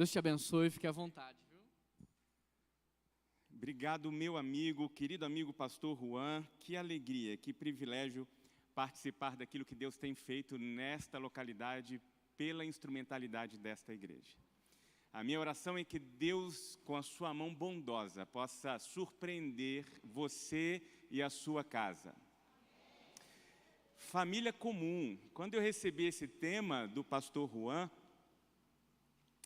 Deus te abençoe, fique à vontade. Viu? Obrigado, meu amigo, querido amigo pastor Juan. Que alegria, que privilégio participar daquilo que Deus tem feito nesta localidade pela instrumentalidade desta igreja. A minha oração é que Deus, com a sua mão bondosa, possa surpreender você e a sua casa. Família comum. Quando eu recebi esse tema do pastor Juan,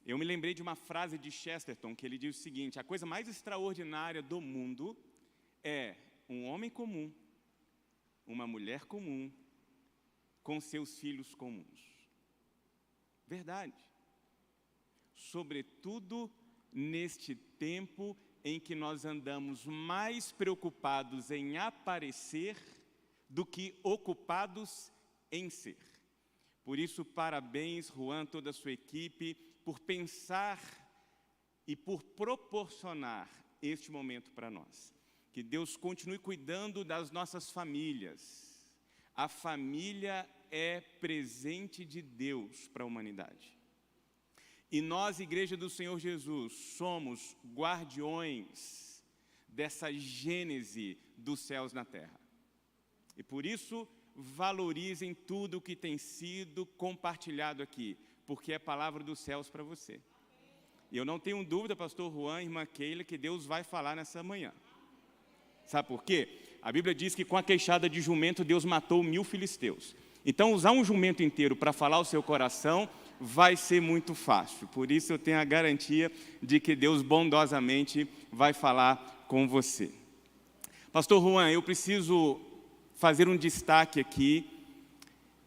eu me lembrei de uma frase de Chesterton, que ele diz o seguinte: a coisa mais extraordinária do mundo é um homem comum, uma mulher comum, com seus filhos comuns. Verdade. Sobretudo neste tempo em que nós andamos mais preocupados em aparecer do que ocupados em ser. Por isso, parabéns, Juan, toda a sua equipe, por pensar e por proporcionar este momento para nós. Que Deus continue cuidando das nossas famílias. A família é presente de Deus para a humanidade. E nós, Igreja do Senhor Jesus, somos guardiões dessa gênese dos céus na terra. E por isso, valorizem tudo o que tem sido compartilhado aqui, porque é palavra dos céus para você. E eu não tenho dúvida, pastor Juan e irmã Keila, que Deus vai falar nessa manhã. Sabe por quê? A Bíblia diz que com a queixada de jumento Deus matou 1000 filisteus. Então usar um jumento inteiro para falar o seu coração vai ser muito fácil. Por isso eu tenho a garantia de que Deus bondosamente vai falar com você. Pastor Juan, eu preciso fazer um destaque aqui,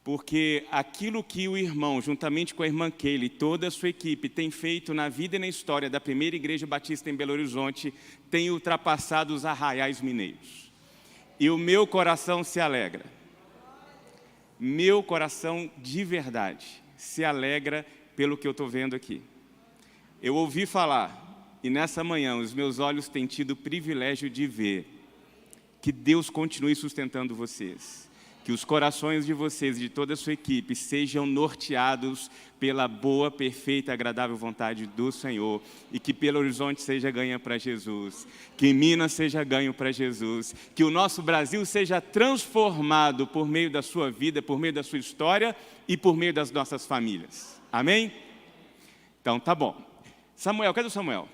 porque aquilo que o irmão, juntamente com a irmã Keila e toda a sua equipe, tem feito na vida e na história da primeira Igreja Batista em Belo Horizonte, tem ultrapassado os arraiais mineiros. E o meu coração se alegra. Meu coração de verdade se alegra pelo que eu estou vendo aqui. Eu ouvi falar, e nessa manhã os meus olhos têm tido o privilégio de ver que Deus continue sustentando vocês. Que os corações de vocês e de toda a sua equipe sejam norteados pela boa, perfeita e agradável vontade do Senhor. E que Belo Horizonte seja ganha para Jesus. Que Minas seja ganho para Jesus. Que o nosso Brasil seja transformado por meio da sua vida, por meio da sua história e por meio das nossas famílias. Amém? Então, tá bom. Samuel, cadê o Samuel?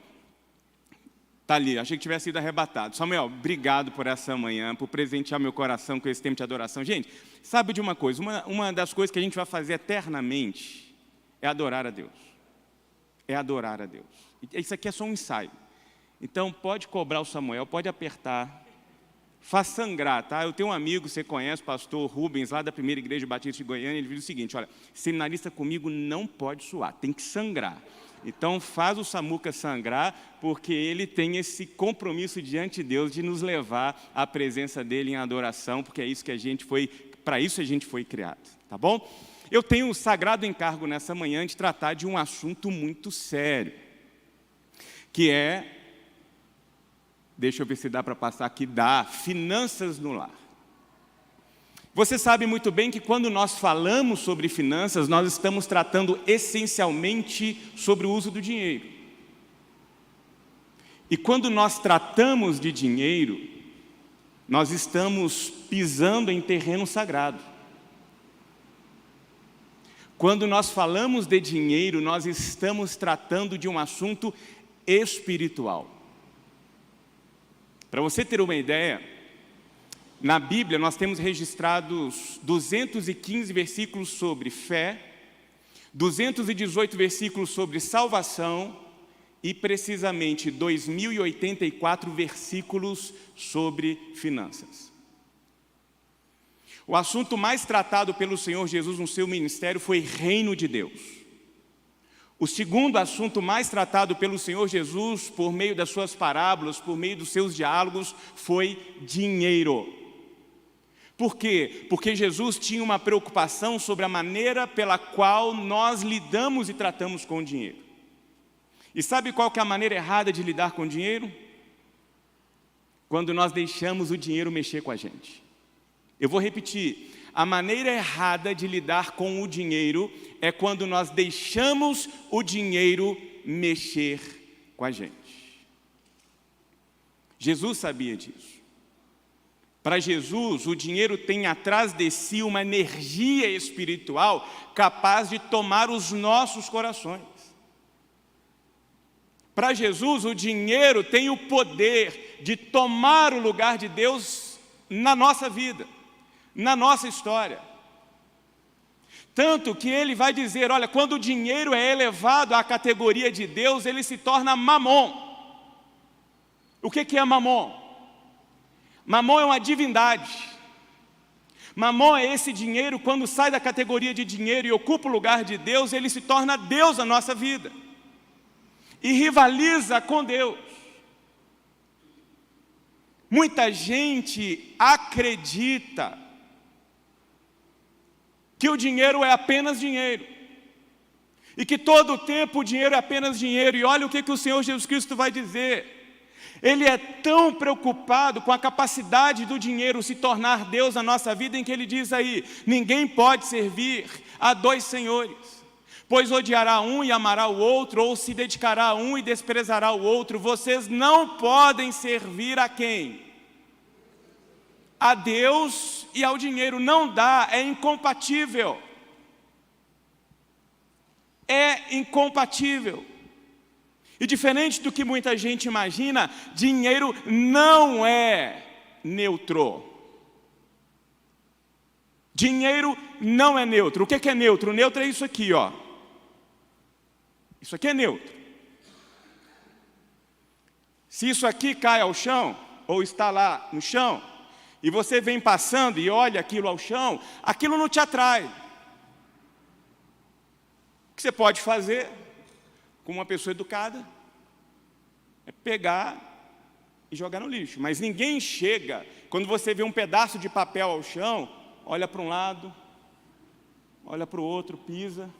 Está ali, achei que tivesse sido arrebatado. Samuel, obrigado por essa manhã, por presentear meu coração com esse tempo de adoração. Gente, sabe de uma coisa? Uma das coisas que a gente vai fazer eternamente é adorar a Deus. É adorar a Deus. Isso aqui é só um ensaio. Então, pode cobrar o Samuel, pode apertar. Faz sangrar, tá? Eu tenho um amigo, você conhece, o pastor Rubens, lá da primeira Igreja Batista de Goiânia, ele diz o seguinte: olha, seminarista comigo não pode suar, tem que sangrar. Então faz o Samuca sangrar, porque ele tem esse compromisso diante de Deus de nos levar à presença dele em adoração, porque é isso que a gente foi, para isso a gente foi criado, tá bom? Eu tenho o sagrado encargo nessa manhã de tratar de um assunto muito sério, que é, deixa eu ver se dá para passar aqui, finanças no lar. Você sabe muito bem que quando nós falamos sobre finanças, nós estamos tratando essencialmente sobre o uso do dinheiro. E quando nós tratamos de dinheiro, nós estamos pisando em terreno sagrado. Quando nós falamos de dinheiro, nós estamos tratando de um assunto espiritual. Para você ter uma ideia, na Bíblia, nós temos registrados 215 versículos sobre fé, 218 versículos sobre salvação e, precisamente, 2.084 versículos sobre finanças. O assunto mais tratado pelo Senhor Jesus no seu ministério foi reino de Deus. O segundo assunto mais tratado pelo Senhor Jesus, por meio das suas parábolas, por meio dos seus diálogos, foi dinheiro. Por quê? Porque Jesus tinha uma preocupação sobre a maneira pela qual nós lidamos e tratamos com o dinheiro. E sabe qual que é a maneira errada de lidar com o dinheiro? Quando nós deixamos o dinheiro mexer com a gente. Eu vou repetir. A maneira errada de lidar com o dinheiro é quando nós deixamos o dinheiro mexer com a gente. Jesus sabia disso. Para Jesus, o dinheiro tem atrás de si uma energia espiritual capaz de tomar os nossos corações. Para Jesus, o dinheiro tem o poder de tomar o lugar de Deus na nossa vida, na nossa história. Tanto que ele vai dizer, olha, quando o dinheiro é elevado à categoria de Deus, ele se torna mamon. O que é mamon? Mamon é uma divindade. Mamon é esse dinheiro, quando sai da categoria de dinheiro e ocupa o lugar de Deus, ele se torna Deus na nossa vida. E rivaliza com Deus. Muita gente acredita que o dinheiro é apenas dinheiro. E que todo o tempo o dinheiro é apenas dinheiro. E olha o que o Senhor Jesus Cristo vai dizer. Ele é tão preocupado com a capacidade do dinheiro se tornar Deus na nossa vida, em que ele diz aí, ninguém pode servir a dois senhores, pois odiará um e amará o outro, ou se dedicará a um e desprezará o outro. Vocês não podem servir a quem? A Deus e ao dinheiro. Não dá, é incompatível. É incompatível. E diferente do que muita gente imagina, dinheiro não é neutro. Dinheiro não é neutro. O que é neutro? Neutro é isso aqui, ó. Isso aqui é neutro. Se isso aqui cai ao chão, ou está lá no chão, e você vem passando e olha aquilo ao chão, aquilo não te atrai. O que você pode fazer com uma pessoa educada é pegar e jogar no lixo. Mas ninguém chega, quando você vê um pedaço de papel ao chão, olha para um lado, olha para o outro, pisa.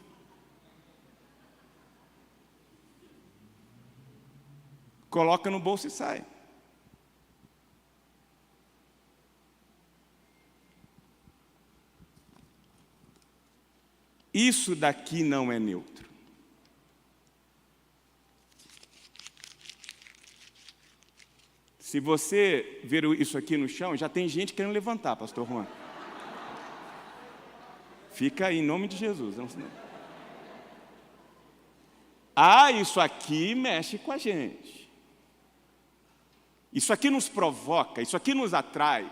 Coloca no bolso e sai. Isso daqui não é neutro. Se você ver isso aqui no chão, já tem gente querendo levantar, pastor Juan. Fica aí, em nome de Jesus. Isso aqui mexe com a gente. Isso aqui nos provoca, isso aqui nos atrai.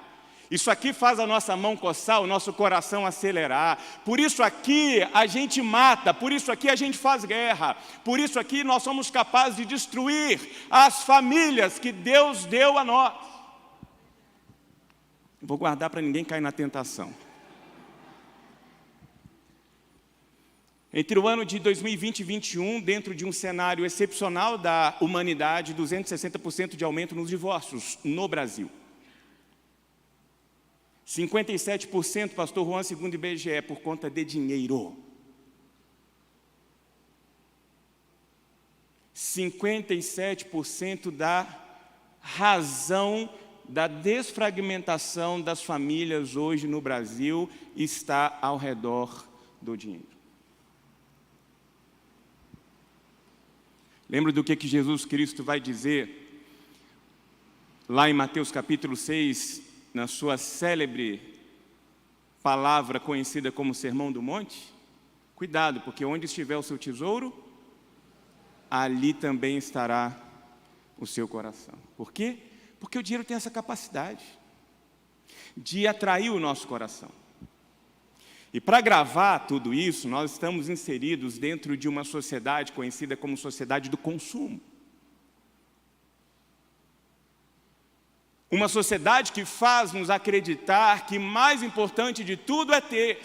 Isso aqui faz a nossa mão coçar, o nosso coração acelerar. Por isso aqui a gente mata, por isso aqui a gente faz guerra. Por isso aqui nós somos capazes de destruir as famílias que Deus deu a nós. Vou guardar para ninguém cair na tentação. Entre o ano de 2020 e 2021, dentro de um cenário excepcional da humanidade, 260% de aumento nos divórcios no Brasil. 57%, pastor Juan, segundo o IBGE, por conta de dinheiro. 57% da razão da desfragmentação das famílias hoje no Brasil está ao redor do dinheiro. Lembra do que Jesus Cristo vai dizer lá em Mateus capítulo 6, na sua célebre palavra conhecida como Sermão do Monte? Cuidado, porque onde estiver o seu tesouro, ali também estará o seu coração. Por quê? Porque o dinheiro tem essa capacidade de atrair o nosso coração. E para gravar tudo isso, nós estamos inseridos dentro de uma sociedade conhecida como sociedade do consumo. Uma sociedade que faz-nos acreditar que mais importante de tudo é ter.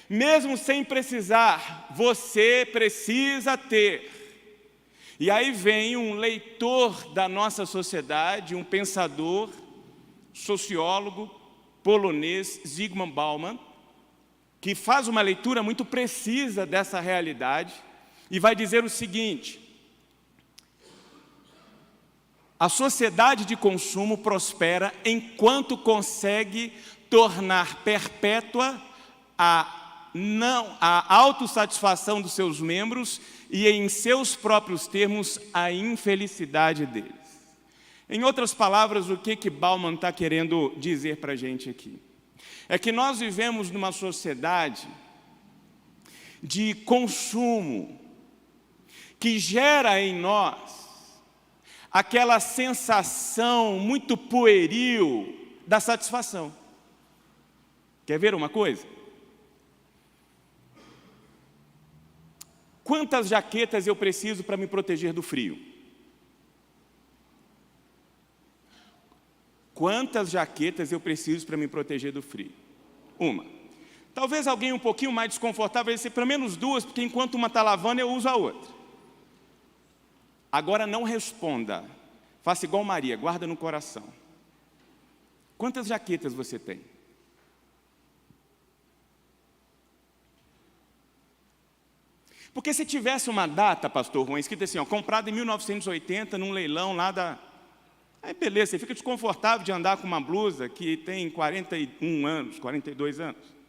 Mesmo sem precisar, você precisa ter. E aí vem um leitor da nossa sociedade, um pensador, sociólogo polonês, Zygmunt Bauman, que faz uma leitura muito precisa dessa realidade e vai dizer o seguinte: a sociedade de consumo prospera enquanto consegue tornar perpétua a a autossatisfação dos seus membros e, em seus próprios termos, a infelicidade deles. Em outras palavras, o que Bauman está querendo dizer para a gente aqui? É que nós vivemos numa sociedade de consumo que gera em nós aquela sensação muito pueril da satisfação. Quer ver uma coisa? Quantas jaquetas eu preciso para me proteger do frio? Quantas jaquetas eu preciso para me proteger do frio? Uma. Talvez alguém um pouquinho mais desconfortável, vai ser pelo menos duas, porque enquanto uma está lavando, eu uso a outra. Agora não responda. Faça igual Maria, guarda no coração. Quantas jaquetas você tem? Porque se tivesse uma data, pastor Juan, escrita assim, comprada em 1980, num leilão lá da... Aí beleza, você fica desconfortável de andar com uma blusa que tem 41 anos, 42 anos.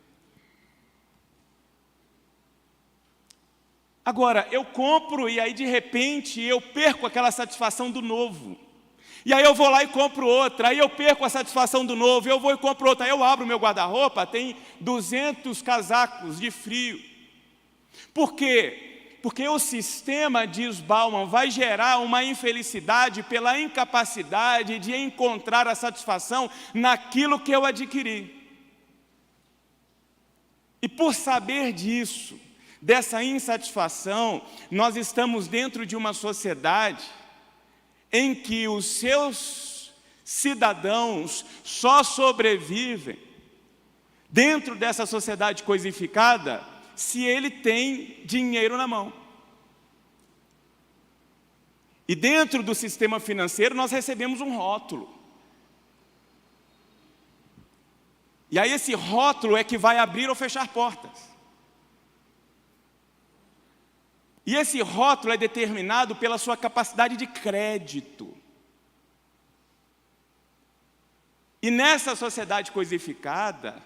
Agora, eu compro e aí de repente eu perco aquela satisfação do novo. E aí eu vou lá e compro outra, aí eu perco a satisfação do novo, eu vou e compro outra. Aí eu abro o meu guarda-roupa, tem 200 casacos de frio. Por quê? Porque o sistema, diz Bauman, vai gerar uma infelicidade pela incapacidade de encontrar a satisfação naquilo que eu adquiri. E por saber disso, dessa insatisfação, nós estamos dentro de uma sociedade em que os seus cidadãos só sobrevivem dentro dessa sociedade coisificada se ele tem dinheiro na mão. E dentro do sistema financeiro nós recebemos um rótulo. E aí esse rótulo é que vai abrir ou fechar portas. E esse rótulo é determinado pela sua capacidade de crédito. E nessa sociedade coisificada,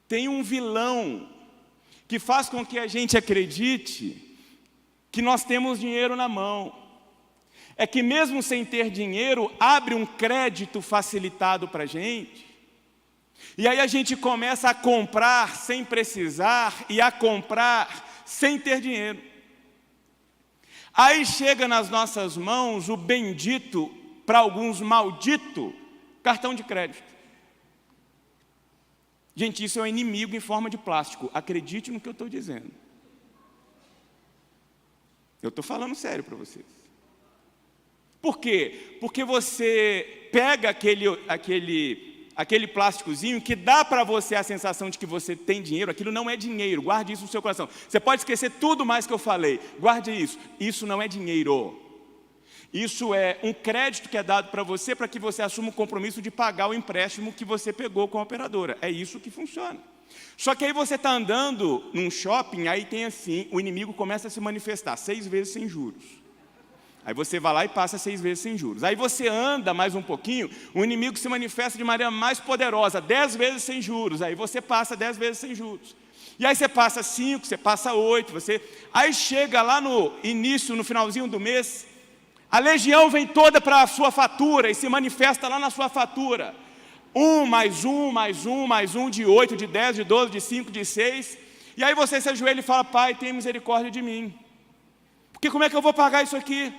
tem um vilão que faz com que a gente acredite que nós temos dinheiro na mão. É que mesmo sem ter dinheiro, abre um crédito facilitado para a gente. E aí a gente começa a comprar sem precisar e a comprar sem ter dinheiro. Aí chega nas nossas mãos o bendito, para alguns maldito, cartão de crédito. Gente, isso é um inimigo em forma de plástico. Acredite no que eu estou dizendo. Eu estou falando sério para vocês. Por quê? Porque você pega aquele plásticozinho que dá para você a sensação de que você tem dinheiro. Aquilo não é dinheiro, guarde isso no seu coração. Você pode esquecer tudo mais que eu falei, guarde isso. Isso não é dinheiro. Isso é um crédito que é dado para você para que você assuma o compromisso de pagar o empréstimo que você pegou com a operadora. É isso que funciona. Só que aí você está andando num shopping, aí tem assim, o inimigo começa a se manifestar 6 vezes sem juros. Aí você vai lá e passa 6 vezes sem juros. Aí você anda mais um pouquinho, o inimigo se manifesta de maneira mais poderosa, 10 vezes sem juros. Aí você passa 10 vezes sem juros. E aí você passa 5, você passa 8, aí chega lá no início, no finalzinho do mês, a legião vem toda para a sua fatura e se manifesta lá na sua fatura. 1 mais 1 mais 1 mais 1 de 8, de 10, de 12, de 5, de 6. E aí você se ajoelha e fala, Pai, tenha misericórdia de mim. Porque como é que eu vou pagar isso aqui?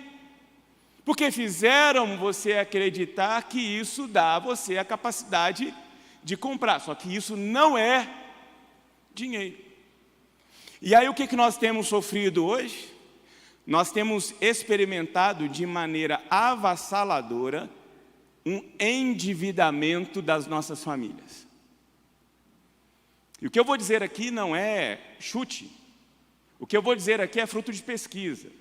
Porque fizeram você acreditar que isso dá a você a capacidade de comprar. Só que isso não é dinheiro. E aí o que nós temos sofrido hoje? Nós temos experimentado de maneira avassaladora um endividamento das nossas famílias. E o que eu vou dizer aqui não é chute. O que eu vou dizer aqui é fruto de pesquisa.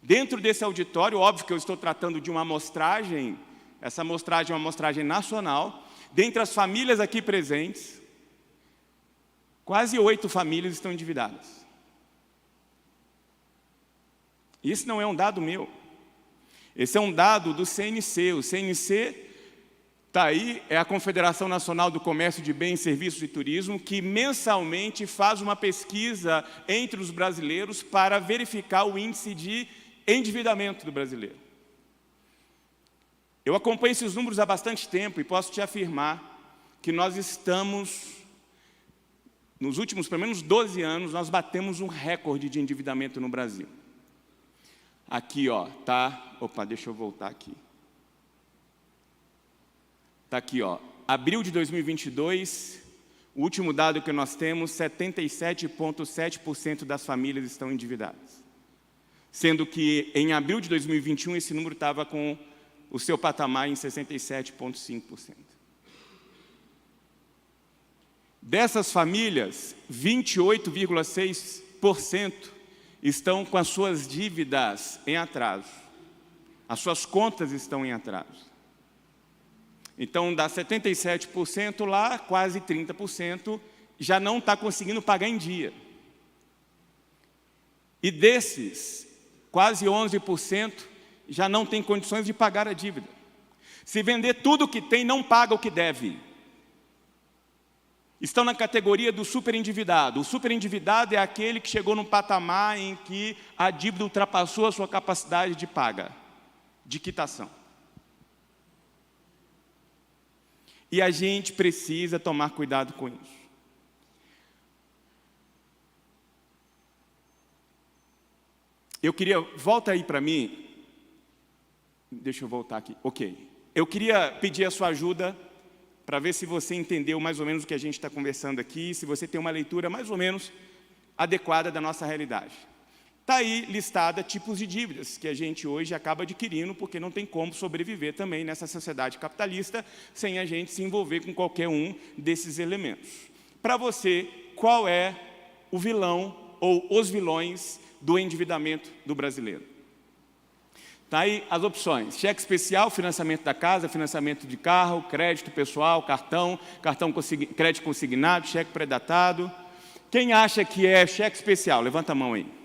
Dentro desse auditório, óbvio que eu estou tratando de uma amostragem, essa amostragem é uma amostragem nacional. Dentre as famílias aqui presentes, quase 8 famílias estão endividadas. Isso não é um dado meu. Esse é um dado do CNC. O CNC Está aí, é a Confederação Nacional do Comércio de Bens, Serviços e Turismo, que mensalmente faz uma pesquisa entre os brasileiros para verificar o índice de endividamento do brasileiro. Eu acompanho esses números há bastante tempo e posso te afirmar que nós estamos, nos últimos pelo menos 12 anos, nós batemos um recorde de endividamento no Brasil. Aqui, ó, tá? Opa, deixa eu voltar aqui. Está aqui, ó, abril de 2022, o último dado que nós temos, 77,7% das famílias estão endividadas. Sendo que em abril de 2021 esse número estava com o seu patamar em 67,5%. Dessas famílias, 28,6% estão com as suas dívidas em atraso. As suas contas estão em atraso. Então, dá 77% lá, quase 30%, já não está conseguindo pagar em dia. E desses, quase 11% já não tem condições de pagar a dívida. Se vender tudo o que tem, não paga o que deve. Estão na categoria do superendividado. O superendividado é aquele que chegou num patamar em que a dívida ultrapassou a sua capacidade de paga, de quitação. E a gente precisa tomar cuidado com isso. Eu queria, volta aí para mim. Deixa eu voltar aqui. Ok. Eu queria pedir a sua ajuda para ver se você entendeu mais ou menos o que a gente está conversando aqui, se você tem uma leitura mais ou menos adequada da nossa realidade. Está aí listada tipos de dívidas que a gente hoje acaba adquirindo, porque não tem como sobreviver também nessa sociedade capitalista sem a gente se envolver com qualquer um desses elementos. Para você, qual é o vilão ou os vilões do endividamento do brasileiro? Está aí as opções: cheque especial, financiamento da casa, financiamento de carro, crédito pessoal, crédito consignado, cheque pré-datado. Quem acha que é cheque especial? Levanta a mão aí.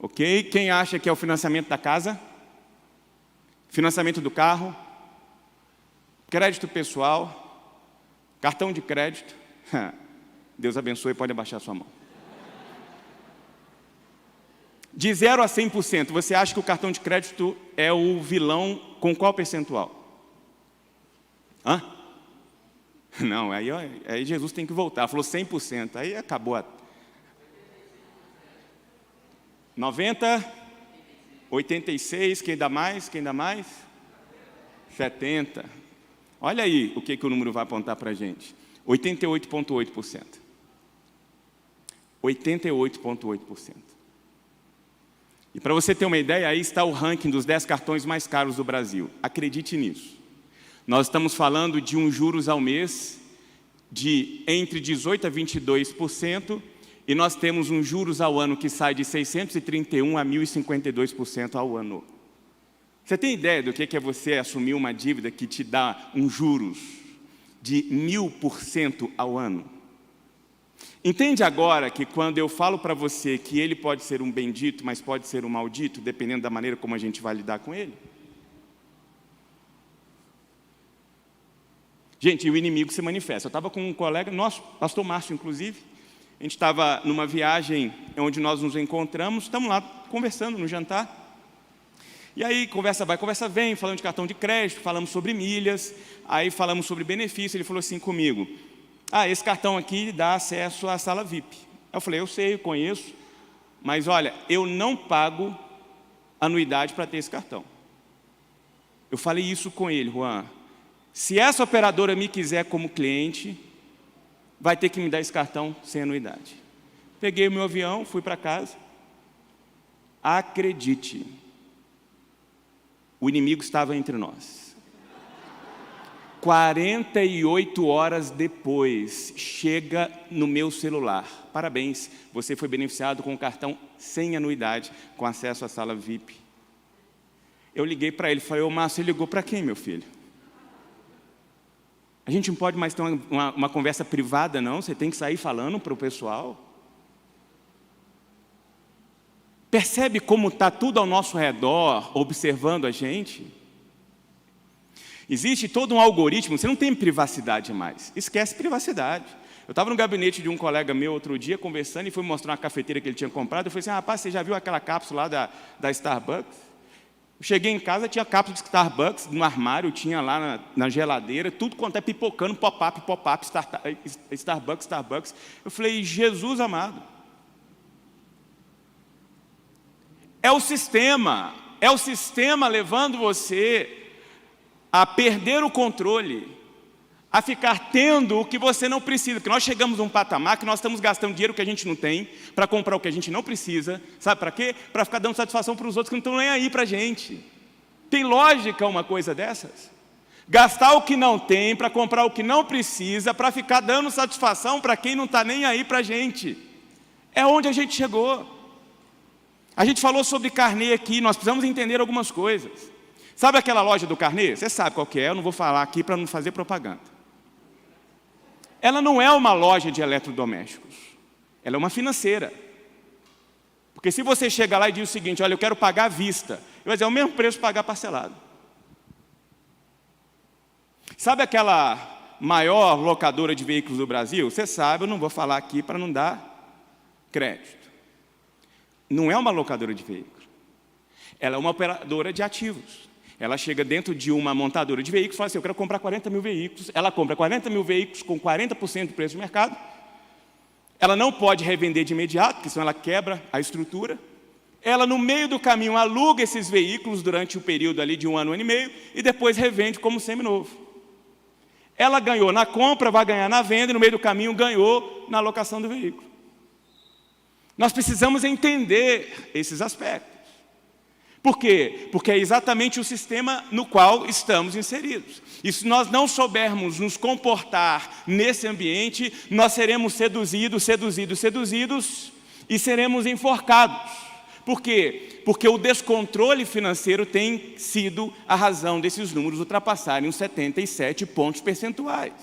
Ok? Quem acha que é o financiamento da casa? Financiamento do carro? Crédito pessoal? Cartão de crédito? Deus abençoe, pode abaixar a sua mão. De 0 a 100%, você acha que o cartão de crédito é o vilão com qual percentual? Hã? Não, aí Jesus tem que voltar. Falou 100%, aí acabou a... 90, 86, quem dá mais? Quem dá mais? 70. Olha aí o que o número vai apontar para a gente. 88,8%. 88,8%. E para você ter uma ideia, aí está o ranking dos 10 cartões mais caros do Brasil. Acredite nisso. Nós estamos falando de um juros ao mês de entre 18% a 22%, e nós temos um juros ao ano que sai de 631% a 1.052% ao ano. Você tem ideia do que é você assumir uma dívida que te dá um juros de 1.000% ao ano? Entende agora que quando eu falo para você que ele pode ser um bendito, mas pode ser um maldito, dependendo da maneira como a gente vai lidar com ele? Gente, o inimigo se manifesta. Eu estava com um colega nosso, pastor Márcio, inclusive. A gente estava numa viagem onde nós nos encontramos, estamos lá conversando no jantar. E aí, conversa vai, conversa vem, falando de cartão de crédito, falamos sobre milhas, aí falamos sobre benefício. Ele falou assim comigo: esse cartão aqui dá acesso à sala VIP. Eu falei: eu sei, eu conheço, mas olha, eu não pago anuidade para ter esse cartão. Eu falei isso com ele: Juan, se essa operadora me quiser como cliente, vai ter que me dar esse cartão sem anuidade. Peguei o meu avião, fui para casa. Acredite, o inimigo estava entre nós. 48 horas depois, chega no meu celular: parabéns, você foi beneficiado com um cartão sem anuidade, com acesso à sala VIP. Eu liguei para ele, falei: ô Márcio, você ligou para quem, meu filho? A gente não pode mais ter uma conversa privada, não. Você tem que sair falando para o pessoal. Percebe como está tudo ao nosso redor, observando a gente? Existe todo um algoritmo, você não tem privacidade mais. Esquece privacidade. Eu estava no gabinete de um colega meu outro dia, conversando, e fui mostrar uma cafeteira que ele tinha comprado. Eu falei assim, rapaz, você já viu aquela cápsula lá da Starbucks? Eu cheguei em casa, tinha cápsula de Starbucks no armário, tinha lá na geladeira, tudo quanto é pipocando, pop-up, Starbucks. Eu falei, Jesus amado. É o sistema levando você a perder o controle, a ficar tendo o que você não precisa. Porque nós chegamos a um patamar que nós estamos gastando dinheiro que a gente não tem, para comprar o que a gente não precisa. Sabe para quê? Para ficar dando satisfação para os outros que não estão nem aí para a gente. Tem lógica uma coisa dessas? Gastar o que não tem, para comprar o que não precisa, para ficar dando satisfação para quem não está nem aí para a gente. É onde a gente chegou. A gente falou sobre carnê aqui, nós precisamos entender algumas coisas. Sabe aquela loja do carnê? Você sabe qual que é, eu não vou falar aqui para não fazer propaganda. Ela não é uma loja de eletrodomésticos, ela é uma financeira. Porque se você chega lá e diz o seguinte, olha, eu quero pagar à vista, eu vou dizer, é o mesmo preço pagar parcelado. Sabe aquela maior locadora de veículos do Brasil? Você sabe, eu não vou falar aqui para não dar crédito. Não é uma locadora de veículos, ela é uma operadora de ativos. Ela chega dentro de uma montadora de veículos e fala assim, eu quero comprar 40 mil veículos. Ela compra 40 mil veículos com 40% do preço do mercado. Ela não pode revender de imediato, porque senão ela quebra a estrutura. Ela, no meio do caminho, aluga esses veículos durante o período ali de 1 ano e meio, e depois revende como seminovo. Ela ganhou na compra, vai ganhar na venda, e no meio do caminho ganhou na alocação do veículo. Nós precisamos entender esses aspectos. Por quê? Porque é exatamente o sistema no qual estamos inseridos. E se nós não soubermos nos comportar nesse ambiente, nós seremos seduzidos e seremos enforcados. Por quê? Porque o descontrole financeiro tem sido a razão desses números ultrapassarem os 77 pontos percentuais.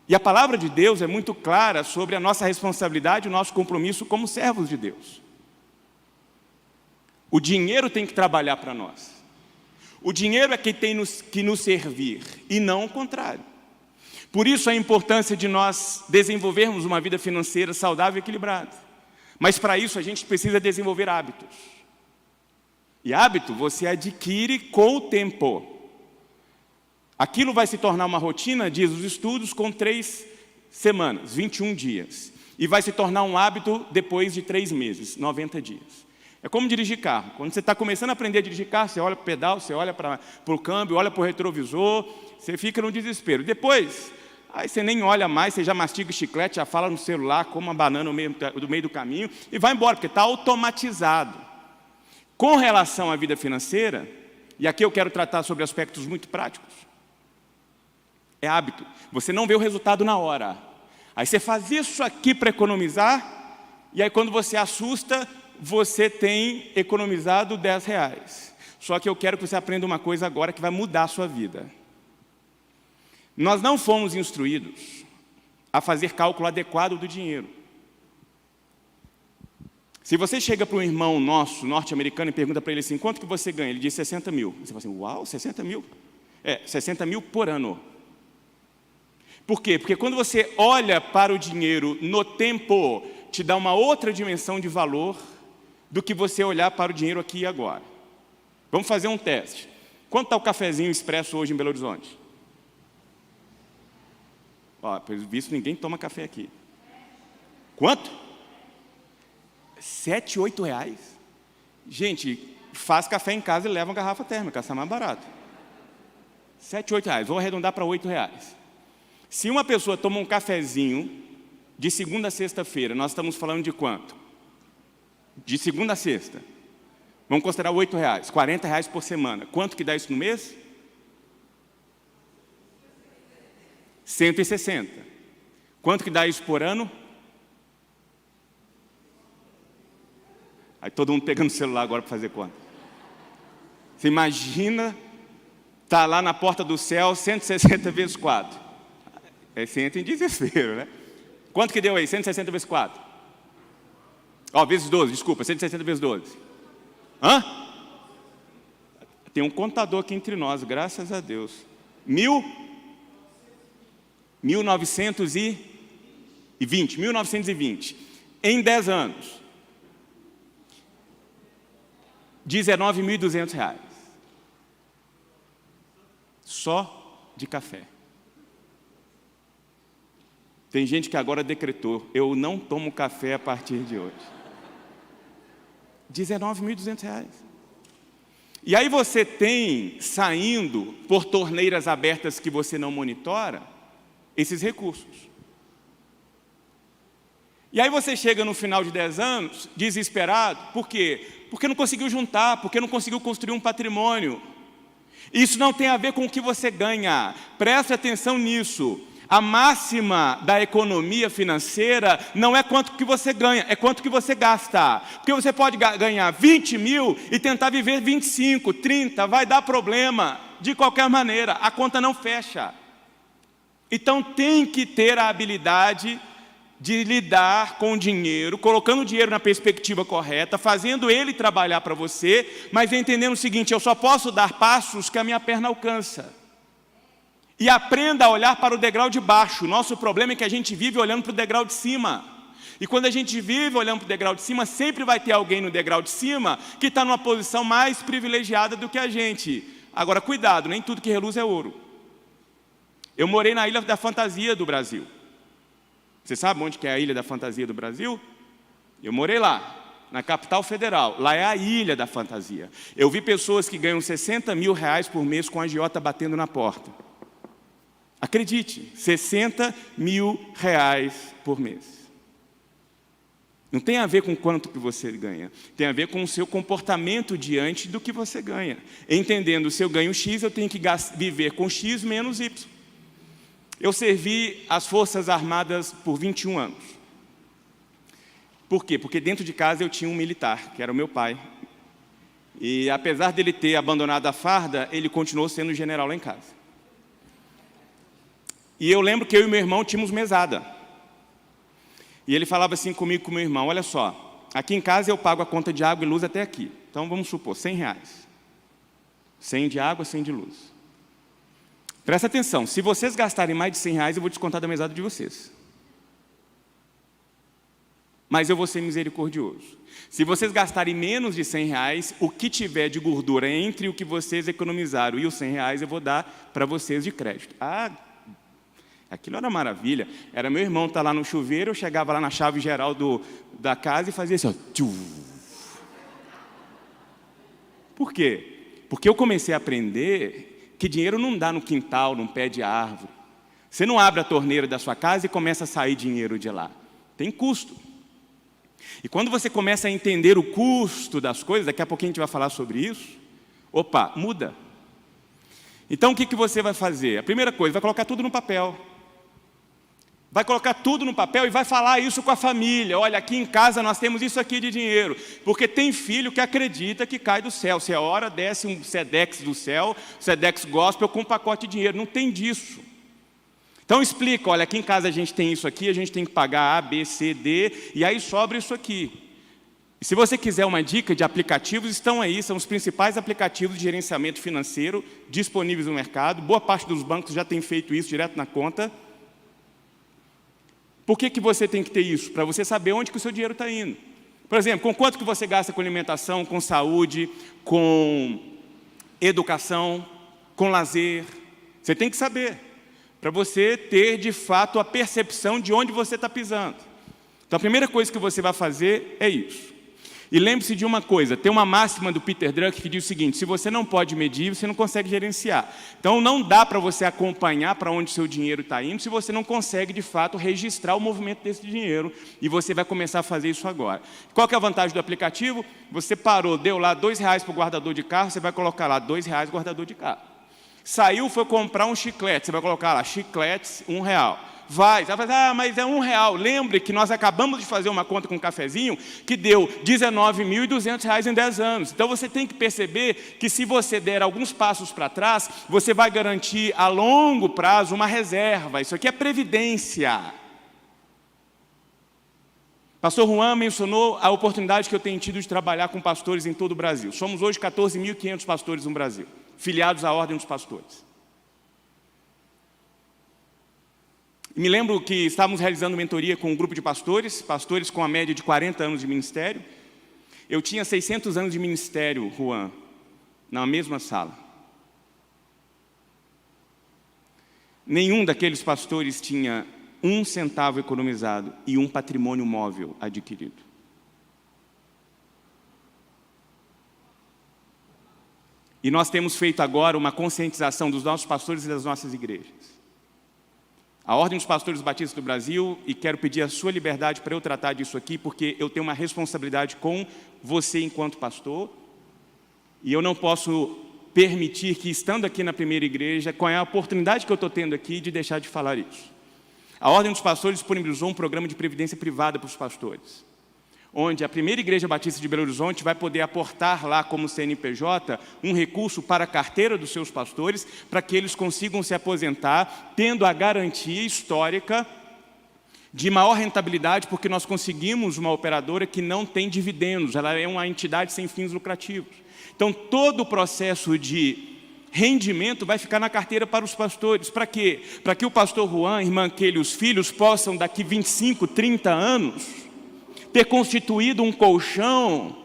E a palavra de Deus é muito clara sobre a nossa responsabilidade, o nosso compromisso como servos de Deus. O dinheiro tem que trabalhar para nós. O dinheiro é quem tem que nos servir, e não o contrário. Por isso a importância de nós desenvolvermos uma vida financeira saudável e equilibrada. Mas para isso a gente precisa desenvolver hábitos. E hábito você adquire com o tempo. Aquilo vai se tornar uma rotina, diz os estudos, com 3 semanas, 21 dias. E vai se tornar um hábito depois de 3 meses, 90 dias. É como dirigir carro. Quando você está começando a aprender a dirigir carro, você olha para o pedal, você olha para o câmbio, olha para o retrovisor, você fica no desespero. Depois, aí você nem olha mais, você já mastiga o chiclete, já fala no celular, come uma banana no meio do caminho e vai embora, porque está automatizado. Com relação à vida financeira, e aqui eu quero tratar sobre aspectos muito práticos, é hábito. Você não vê o resultado na hora. Aí você faz isso aqui para economizar, e aí quando você assusta, você tem economizado R$10. Só que eu quero que você aprenda uma coisa agora que vai mudar a sua vida. Nós não fomos instruídos a fazer cálculo adequado do dinheiro. Se você chega para um irmão nosso, norte-americano, e pergunta para ele assim, quanto que você ganha? Ele diz 60 mil. Você fala assim, uau, 60 mil? 60 mil por ano. Por quê? Porque quando você olha para o dinheiro no tempo, te dá uma outra dimensão de valor do que você olhar para o dinheiro aqui e agora. Vamos fazer um teste. Quanto está o cafezinho expresso hoje em Belo Horizonte? Ó, pelo visto, ninguém toma café aqui. Quanto? 7, 8 reais. Gente, faz café em casa e leva uma garrafa térmica, está mais barato. 7, 8 reais. Vou arredondar para 8 reais. Se uma pessoa toma um cafezinho de segunda a sexta-feira, nós estamos falando de quanto? De segunda a sexta. Vamos considerar 8 reais, 40 reais por semana. Quanto que dá isso no mês? 160. Quanto que dá isso por ano? Aí todo mundo pegando o celular agora para fazer conta. Você imagina, está lá na porta do céu, 160 vezes 4. Aí você entra em desespero, né? Quanto que deu aí? 160 vezes 4? Ó, vezes 12, desculpa, 160 vezes 12. Hã? Tem um contador aqui entre nós, graças a Deus. 1920. Em 10 anos. R$19.200. Só de café. Tem gente que agora decretou: eu não tomo café a partir de hoje. R$19.200. E aí você tem, saindo por torneiras abertas que você não monitora, esses recursos. E aí você chega no final de 10 anos, desesperado, por quê? Porque não conseguiu juntar, porque não conseguiu construir um patrimônio. Isso não tem a ver com o que você ganha. Preste atenção nisso. A máxima da economia financeira não é quanto que você ganha, é quanto que você gasta. Porque você pode ganhar 20 mil e tentar viver 25, 30, vai dar problema. De qualquer maneira, a conta não fecha. Então tem que ter a habilidade de lidar com o dinheiro, colocando o dinheiro na perspectiva correta, fazendo ele trabalhar para você, mas entendendo o seguinte: eu só posso dar passos que a minha perna alcança. E aprenda a olhar para o degrau de baixo. Nosso problema é que a gente vive olhando para o degrau de cima. E quando a gente vive olhando para o degrau de cima, sempre vai ter alguém no degrau de cima que está numa posição mais privilegiada do que a gente. Agora, cuidado, nem tudo que reluz é ouro. Eu morei na Ilha da Fantasia do Brasil. Você sabe onde que é a Ilha da Fantasia do Brasil? Eu morei lá, na capital federal. Lá é a Ilha da Fantasia. Eu vi pessoas que ganham R$60 mil por mês com a agiota batendo na porta. Acredite, R$60 mil por mês. Não tem a ver com quanto que você ganha. Tem a ver com o seu comportamento diante do que você ganha. Entendendo, se eu ganho X, eu tenho que viver com X menos Y. Eu servi as Forças Armadas por 21 anos. Por quê? Porque dentro de casa eu tinha um militar, que era o meu pai. E apesar dele ter abandonado a farda, ele continuou sendo general lá em casa. E eu lembro que eu e meu irmão tínhamos mesada. E ele falava assim comigo, com meu irmão: olha só, aqui em casa eu pago a conta de água e luz até aqui. Então vamos supor, R$100. 100 de água, 100 de luz. Presta atenção, se vocês gastarem mais de R$100, eu vou descontar da mesada de vocês. Mas eu vou ser misericordioso. Se vocês gastarem menos de R$100, o que tiver de gordura entre o que vocês economizaram e os R$100, eu vou dar para vocês de crédito. Ah, aquilo era maravilha. Era meu irmão estar lá no chuveiro, eu chegava lá na chave geral da casa e fazia assim, ó, tchum. Por quê? Porque eu comecei a aprender que dinheiro não dá no quintal, num pé de árvore. Você não abre a torneira da sua casa e começa a sair dinheiro de lá. Tem custo. E quando você começa a entender o custo das coisas, daqui a pouquinho a gente vai falar sobre isso, opa, muda. Então o que você vai fazer? A primeira coisa, vai colocar tudo no papel. Vai colocar tudo no papel e vai falar isso com a família. Olha, aqui em casa nós temos isso aqui de dinheiro. Porque tem filho que acredita que cai do céu. Se é hora, desce um Sedex do céu, Sedex Gospel com um pacote de dinheiro. Não tem disso. Então explica, olha, aqui em casa a gente tem isso aqui, a gente tem que pagar A, B, C, D, e aí sobra isso aqui. E se você quiser uma dica de aplicativos, estão aí, são os principais aplicativos de gerenciamento financeiro disponíveis no mercado. Boa parte dos bancos já tem feito isso direto na conta. Por que você tem que ter isso? Para você saber onde que o seu dinheiro está indo. Por exemplo, com quanto que você gasta com alimentação, com saúde, com educação, com lazer. Você tem que saber, para você ter, de fato, a percepção de onde você está pisando. Então, a primeira coisa que você vai fazer é isso. E lembre-se de uma coisa, tem uma máxima do Peter Drucker que diz o seguinte: se você não pode medir, você não consegue gerenciar. Então não dá para você acompanhar para onde o seu dinheiro está indo se você não consegue, de fato, registrar o movimento desse dinheiro. E você vai começar a fazer isso agora. Qual que é a vantagem do aplicativo? Você parou, deu lá R$2 para o guardador de carro, você vai colocar lá R$2 guardador de carro. Saiu, foi comprar um chiclete, você vai colocar lá, chicletes, R$1. Vai falar, mas é R$1. Lembre que nós acabamos de fazer uma conta com um cafezinho que deu R$19.200 em 10 anos. Então você tem que perceber que se você der alguns passos para trás, você vai garantir a longo prazo uma reserva. Isso aqui é previdência. Pastor Juan mencionou a oportunidade que eu tenho tido de trabalhar com pastores em todo o Brasil. Somos hoje 14.500 pastores no Brasil, filiados à Ordem dos Pastores. Me lembro que estávamos realizando mentoria com um grupo de pastores com a média de 40 anos de ministério. Eu tinha 600 anos de ministério, Juan, na mesma sala. Nenhum daqueles pastores tinha 1 centavo economizado e um patrimônio móvel adquirido. E nós temos feito agora uma conscientização dos nossos pastores e das nossas igrejas. A Ordem dos Pastores Batistas do Brasil, e quero pedir a sua liberdade para eu tratar disso aqui, porque eu tenho uma responsabilidade com você enquanto pastor, e eu não posso permitir que, estando aqui na primeira igreja, qual é a oportunidade que eu estou tendo aqui de deixar de falar isso. A Ordem dos Pastores disponibilizou um programa de previdência privada para os pastores, onde a primeira igreja batista de Belo Horizonte vai poder aportar lá como CNPJ um recurso para a carteira dos seus pastores, para que eles consigam se aposentar, tendo a garantia histórica de maior rentabilidade, porque nós conseguimos uma operadora que não tem dividendos, ela é uma entidade sem fins lucrativos. Então, todo o processo de rendimento vai ficar na carteira para os pastores. Para quê? Para que o pastor Juan, irmã Keila e os filhos possam, daqui 25, 30 anos, ter constituído um colchão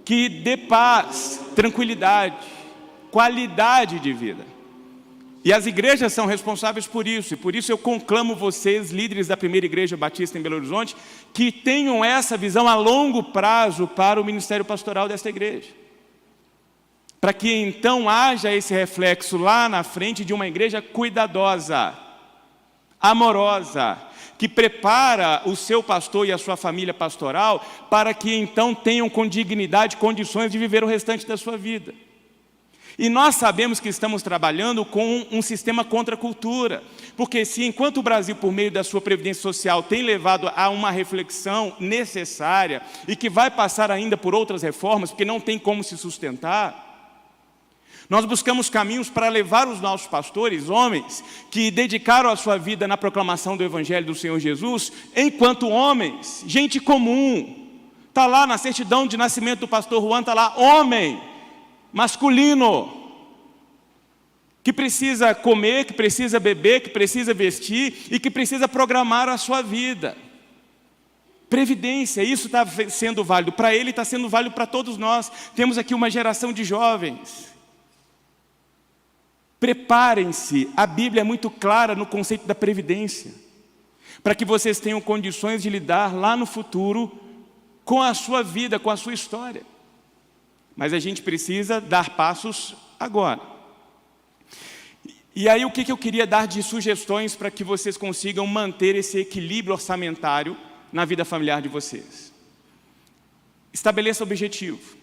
que dê paz, tranquilidade, qualidade de vida. E as igrejas são responsáveis por isso, e por isso eu conclamo vocês, líderes da primeira igreja batista em Belo Horizonte, que tenham essa visão a longo prazo para o ministério pastoral desta igreja. Para que então haja esse reflexo lá na frente de uma igreja cuidadosa, amorosa, que prepara o seu pastor e a sua família pastoral para que então tenham com dignidade condições de viver o restante da sua vida. E nós sabemos que estamos trabalhando com um sistema contra a cultura, porque se enquanto o Brasil, por meio da sua previdência social, tem levado a uma reflexão necessária e que vai passar ainda por outras reformas, porque não tem como se sustentar, nós buscamos caminhos para levar os nossos pastores, homens, que dedicaram a sua vida na proclamação do Evangelho do Senhor Jesus, enquanto homens, gente comum. Está lá na certidão de nascimento do pastor Juan, está lá, homem, masculino, que precisa comer, que precisa beber, que precisa vestir e que precisa programar a sua vida. Previdência, isso está sendo válido para ele, está sendo válido para todos nós. Temos aqui uma geração de jovens. Preparem-se, a Bíblia é muito clara no conceito da previdência, para que vocês tenham condições de lidar lá no futuro com a sua vida, com a sua história. Mas a gente precisa dar passos agora. E aí o que eu queria dar de sugestões para que vocês consigam manter esse equilíbrio orçamentário na vida familiar de vocês? Estabeleça objetivo.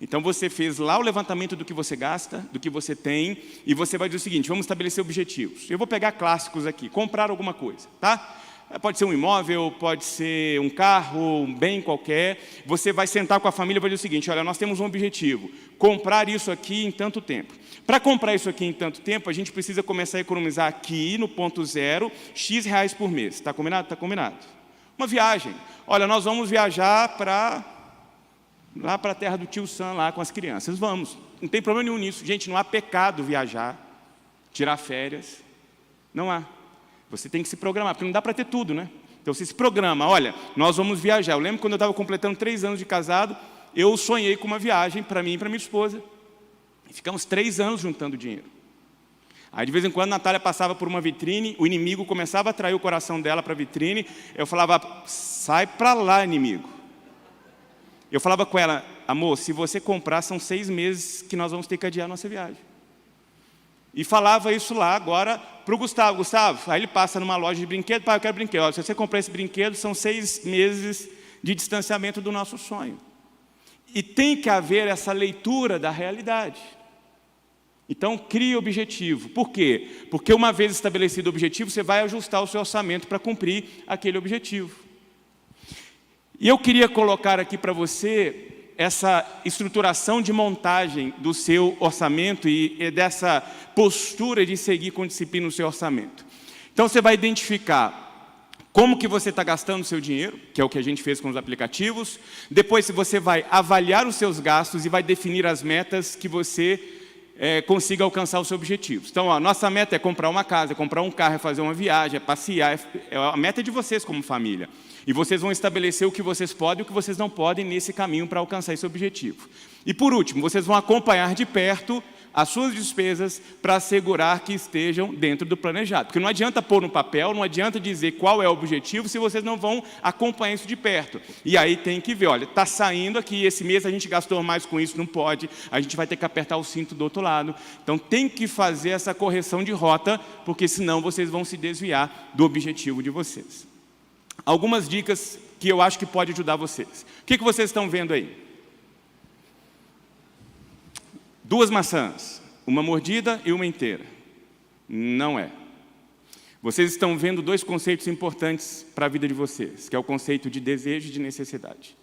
Então você fez lá o levantamento do que você gasta, do que você tem, e você vai dizer o seguinte, vamos estabelecer objetivos. Eu vou pegar clássicos aqui, comprar alguma coisa, tá? Pode ser um imóvel, pode ser um carro, um bem qualquer. Você vai sentar com a família e vai dizer o seguinte, olha, nós temos um objetivo, comprar isso aqui em tanto tempo. Para comprar isso aqui em tanto tempo, a gente precisa começar a economizar aqui, no ponto zero, X reais por mês. Está combinado? Está combinado. Uma viagem. Olha, nós vamos viajar lá para a terra do tio Sam, lá com as crianças. Vamos. Não tem problema nenhum nisso. Gente, não há pecado viajar, tirar férias. Não há. Você tem que se programar, porque não dá para ter tudo, né? Então você se programa. Olha, nós vamos viajar. Eu lembro quando eu estava completando 3 anos de casado, eu sonhei com uma viagem para mim e para minha esposa. E ficamos 3 anos juntando dinheiro. Aí de vez em quando a Natália passava por uma vitrine, o inimigo começava a atrair o coração dela para a vitrine. Eu falava, sai para lá, inimigo. Eu falava com ela, amor, se você comprar, são 6 meses que nós vamos ter que adiar a nossa viagem. E falava isso lá agora para o Gustavo. Gustavo, aí ele passa numa loja de brinquedo, pai, eu quero brinquedo. Olha, se você comprar esse brinquedo, são 6 meses de distanciamento do nosso sonho. E tem que haver essa leitura da realidade. Então, crie objetivo. Por quê? Porque uma vez estabelecido o objetivo, você vai ajustar o seu orçamento para cumprir aquele objetivo. E eu queria colocar aqui para você essa estruturação de montagem do seu orçamento e dessa postura de seguir com disciplina o seu orçamento. Então, você vai identificar Como que você está gastando o seu dinheiro, que é o que a gente fez com os aplicativos. Depois você vai avaliar os seus gastos e vai definir as metas que você consiga alcançar os seus objetivos. Então, a nossa meta é comprar uma casa, é comprar um carro, é fazer uma viagem, é passear, a meta é de vocês como família. E vocês vão estabelecer o que vocês podem e o que vocês não podem nesse caminho para alcançar esse objetivo. E por último, vocês vão acompanhar de perto as suas despesas para assegurar que estejam dentro do planejado. Porque não adianta pôr no papel, não adianta dizer qual é o objetivo se vocês não vão acompanhar isso de perto. E aí tem que ver, olha, está saindo aqui, esse mês a gente gastou mais com isso, não pode, a gente vai ter que apertar o cinto do outro lado. Então tem que fazer essa correção de rota, porque senão vocês vão se desviar do objetivo de vocês. Algumas dicas que eu acho que pode ajudar vocês. O que vocês estão vendo aí? 2 maçãs, uma mordida e uma inteira. Não é. Vocês estão vendo 2 conceitos importantes para a vida de vocês, que é o conceito de desejo e de necessidade.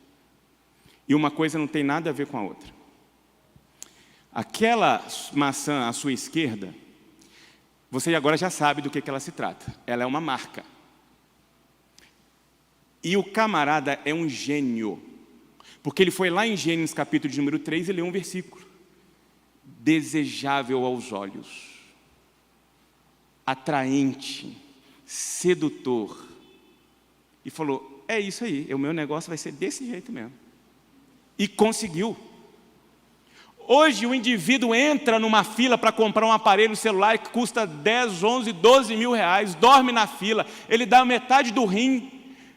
E uma coisa não tem nada a ver com a outra. Aquela maçã à sua esquerda, você agora já sabe do que ela se trata. Ela é uma marca. E o camarada é um gênio, porque ele foi lá em Gênesis capítulo de número 3 e leu um versículo. Desejável aos olhos, atraente, sedutor. E falou, é isso aí, o meu negócio vai ser desse jeito mesmo. E conseguiu. Hoje o indivíduo entra numa fila para comprar um aparelho celular que custa 10, 11, 12 mil reais, dorme na fila, ele dá metade do rim,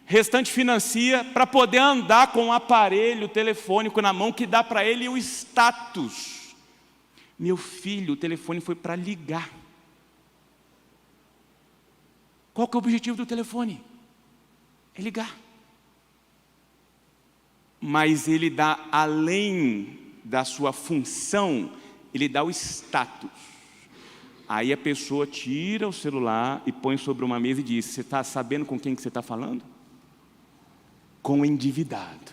restante financia, para poder andar com um aparelho telefônico na mão que dá para ele o status. Meu filho, o telefone foi para ligar. Qual que é o objetivo do telefone? É ligar. Mas ele dá, além da sua função, ele dá o status. Aí a pessoa tira o celular e põe sobre uma mesa e diz, você está sabendo com quem que você está falando? Com o endividado.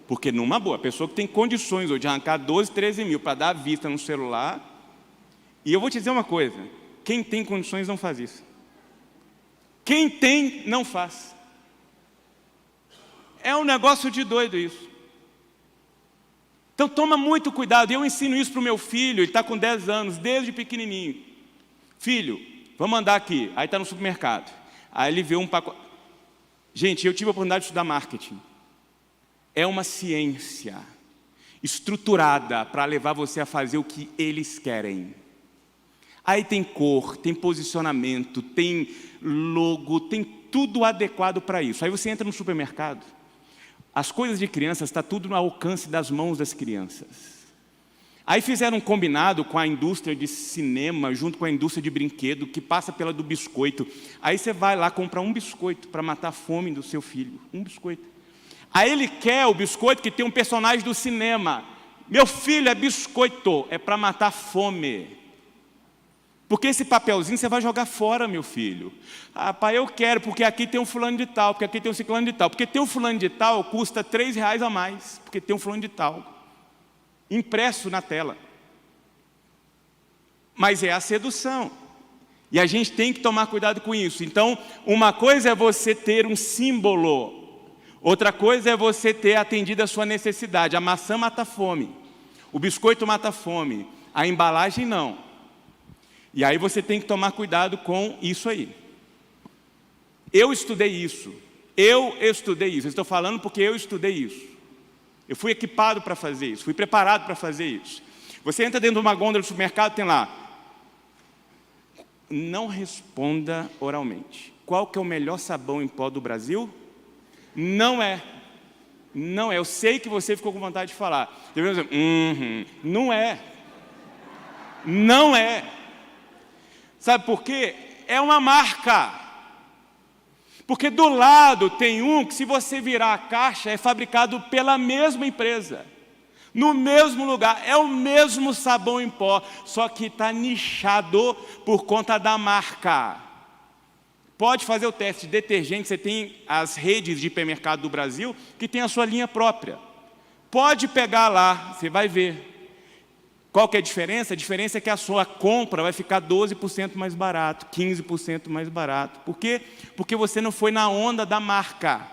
Porque numa boa, a pessoa que tem condições hoje de arrancar 12, 13 mil para dar à vista no celular, e eu vou te dizer uma coisa, quem tem condições não faz isso. Quem tem, não faz. É um negócio de doido isso. Então toma muito cuidado, eu ensino isso para o meu filho, ele está com 10 anos, desde pequenininho. Filho, vamos andar aqui, aí está no supermercado, aí ele vê um pacote. Gente, eu tive a oportunidade de estudar marketing. É uma ciência estruturada para levar você a fazer o que eles querem. Aí tem cor, tem posicionamento, tem logo, tem tudo adequado para isso. Aí você entra no supermercado, as coisas de crianças, está tudo no alcance das mãos das crianças. Aí fizeram um combinado com a indústria de cinema, junto com a indústria de brinquedo, que passa pela do biscoito. Aí você vai lá comprar um biscoito para matar a fome do seu filho, um biscoito. Aí ele quer o biscoito que tem um personagem do cinema. Meu filho, é biscoito, é para matar a fome. Porque esse papelzinho você vai jogar fora, meu filho. Ah, pai, eu quero, porque aqui tem um fulano de tal, porque aqui tem um ciclano de tal. Porque tem um fulano de tal custa R$3 a mais, porque tem um fulano de tal. Impresso na tela. Mas é a sedução. E a gente tem que tomar cuidado com isso. Então, uma coisa é você ter um símbolo. Outra coisa é você ter atendido a sua necessidade. A maçã mata a fome. O biscoito mata a fome. A embalagem não. E aí você tem que tomar cuidado com isso aí. Eu estudei isso. Eu estou falando porque eu estudei isso. Eu fui equipado para fazer isso. Fui preparado para fazer isso. Você entra dentro de uma gôndola do supermercado, tem lá. Não responda oralmente. Qual que é o melhor sabão em pó do Brasil? Não é. Não é. Eu sei que você ficou com vontade de falar. Não é. Não é. Sabe por quê? É uma marca. Porque do lado tem um que, se você virar a caixa, é fabricado pela mesma empresa. No mesmo lugar. É o mesmo sabão em pó. Só que está nichado por conta da marca. Pode fazer o teste de detergente, você tem as redes de hipermercado do Brasil que tem a sua linha própria. Pode pegar lá, você vai ver. Qual que é a diferença? A diferença é que a sua compra vai ficar 12% mais barato, 15% mais barato. Por quê? Porque você não foi na onda da marca.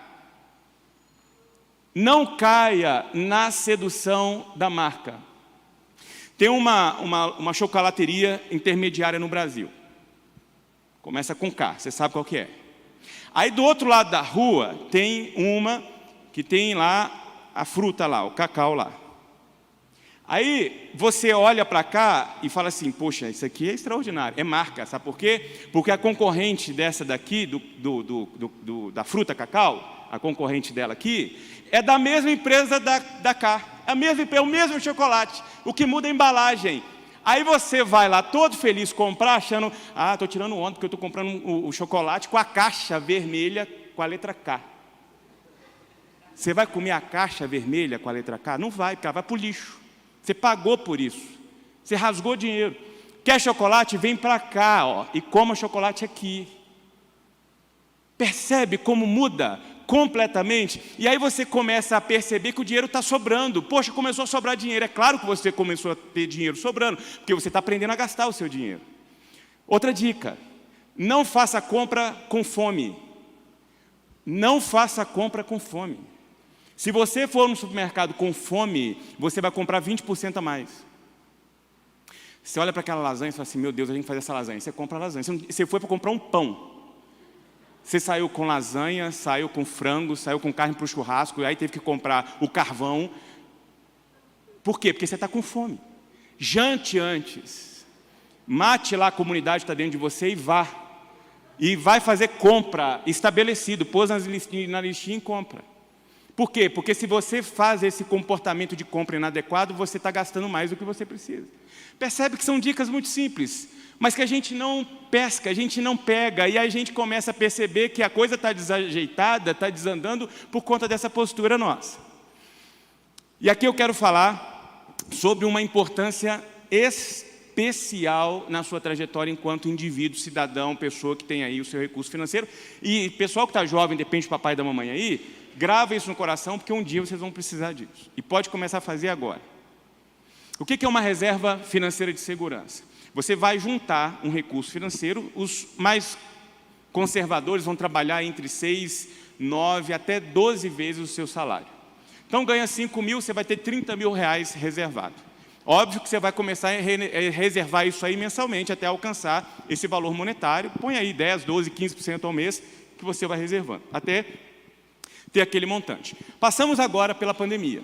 Não caia na sedução da marca. Tem uma chocolateria intermediária no Brasil. Começa com K, você sabe qual que é. Aí do outro lado da rua tem uma que tem lá a fruta lá, o cacau lá. Aí você olha para cá e fala assim, poxa, isso aqui é extraordinário, é marca, sabe por quê? Porque a concorrente dessa daqui, da fruta cacau, a concorrente dela aqui, é da mesma empresa da cá, é o mesmo chocolate, o que muda é a embalagem. Aí você vai lá todo feliz comprar, achando, estou tirando onda porque eu estou comprando o chocolate com a caixa vermelha com a letra K. Você vai comer a caixa vermelha com a letra K? Não vai, porque ela vai para o lixo. Você pagou por isso. Você rasgou dinheiro. Quer chocolate? Vem para cá, ó, e coma chocolate aqui. Percebe como muda completamente? E aí você começa a perceber que o dinheiro está sobrando. Poxa, começou a sobrar dinheiro. É claro que você começou a ter dinheiro sobrando, porque você está aprendendo a gastar o seu dinheiro. Outra dica. Não faça compra com fome. Não faça compra com fome. Se você for no supermercado com fome, você vai comprar 20% a mais. Você olha para aquela lasanha e fala assim, meu Deus, a gente faz essa lasanha. Você compra a lasanha. Você foi para comprar um pão. Você saiu com lasanha, saiu com frango, saiu com carne para o churrasco, e aí teve que comprar o carvão. Por quê? Porque você está com fome. Jante antes. Mate lá a comunidade que está dentro de você e vá. E vai fazer compra estabelecido. Pôs na listinha e compra. Por quê? Porque se você faz esse comportamento de compra inadequado, você está gastando mais do que você precisa. Percebe que são dicas muito simples, mas que a gente não pesca, a gente não pega, e aí a gente começa a perceber que a coisa está desajeitada, está desandando por conta dessa postura nossa. E aqui eu quero falar sobre uma importância especial na sua trajetória enquanto indivíduo, cidadão, pessoa que tem aí o seu recurso financeiro. E pessoal que está jovem, depende do papai e da mamãe aí, grava isso no coração, porque um dia vocês vão precisar disso. E pode começar a fazer agora. O que é uma reserva financeira de segurança? Você vai juntar um recurso financeiro, os mais conservadores vão trabalhar entre 6, 9, até 12 vezes o seu salário. Então ganha 5 mil, você vai ter 30 mil reais reservado. Óbvio que você vai começar a reservar isso aí mensalmente até alcançar esse valor monetário. Põe aí 10, 12, 15% ao mês que você vai reservando, até ter aquele montante. Passamos agora pela pandemia.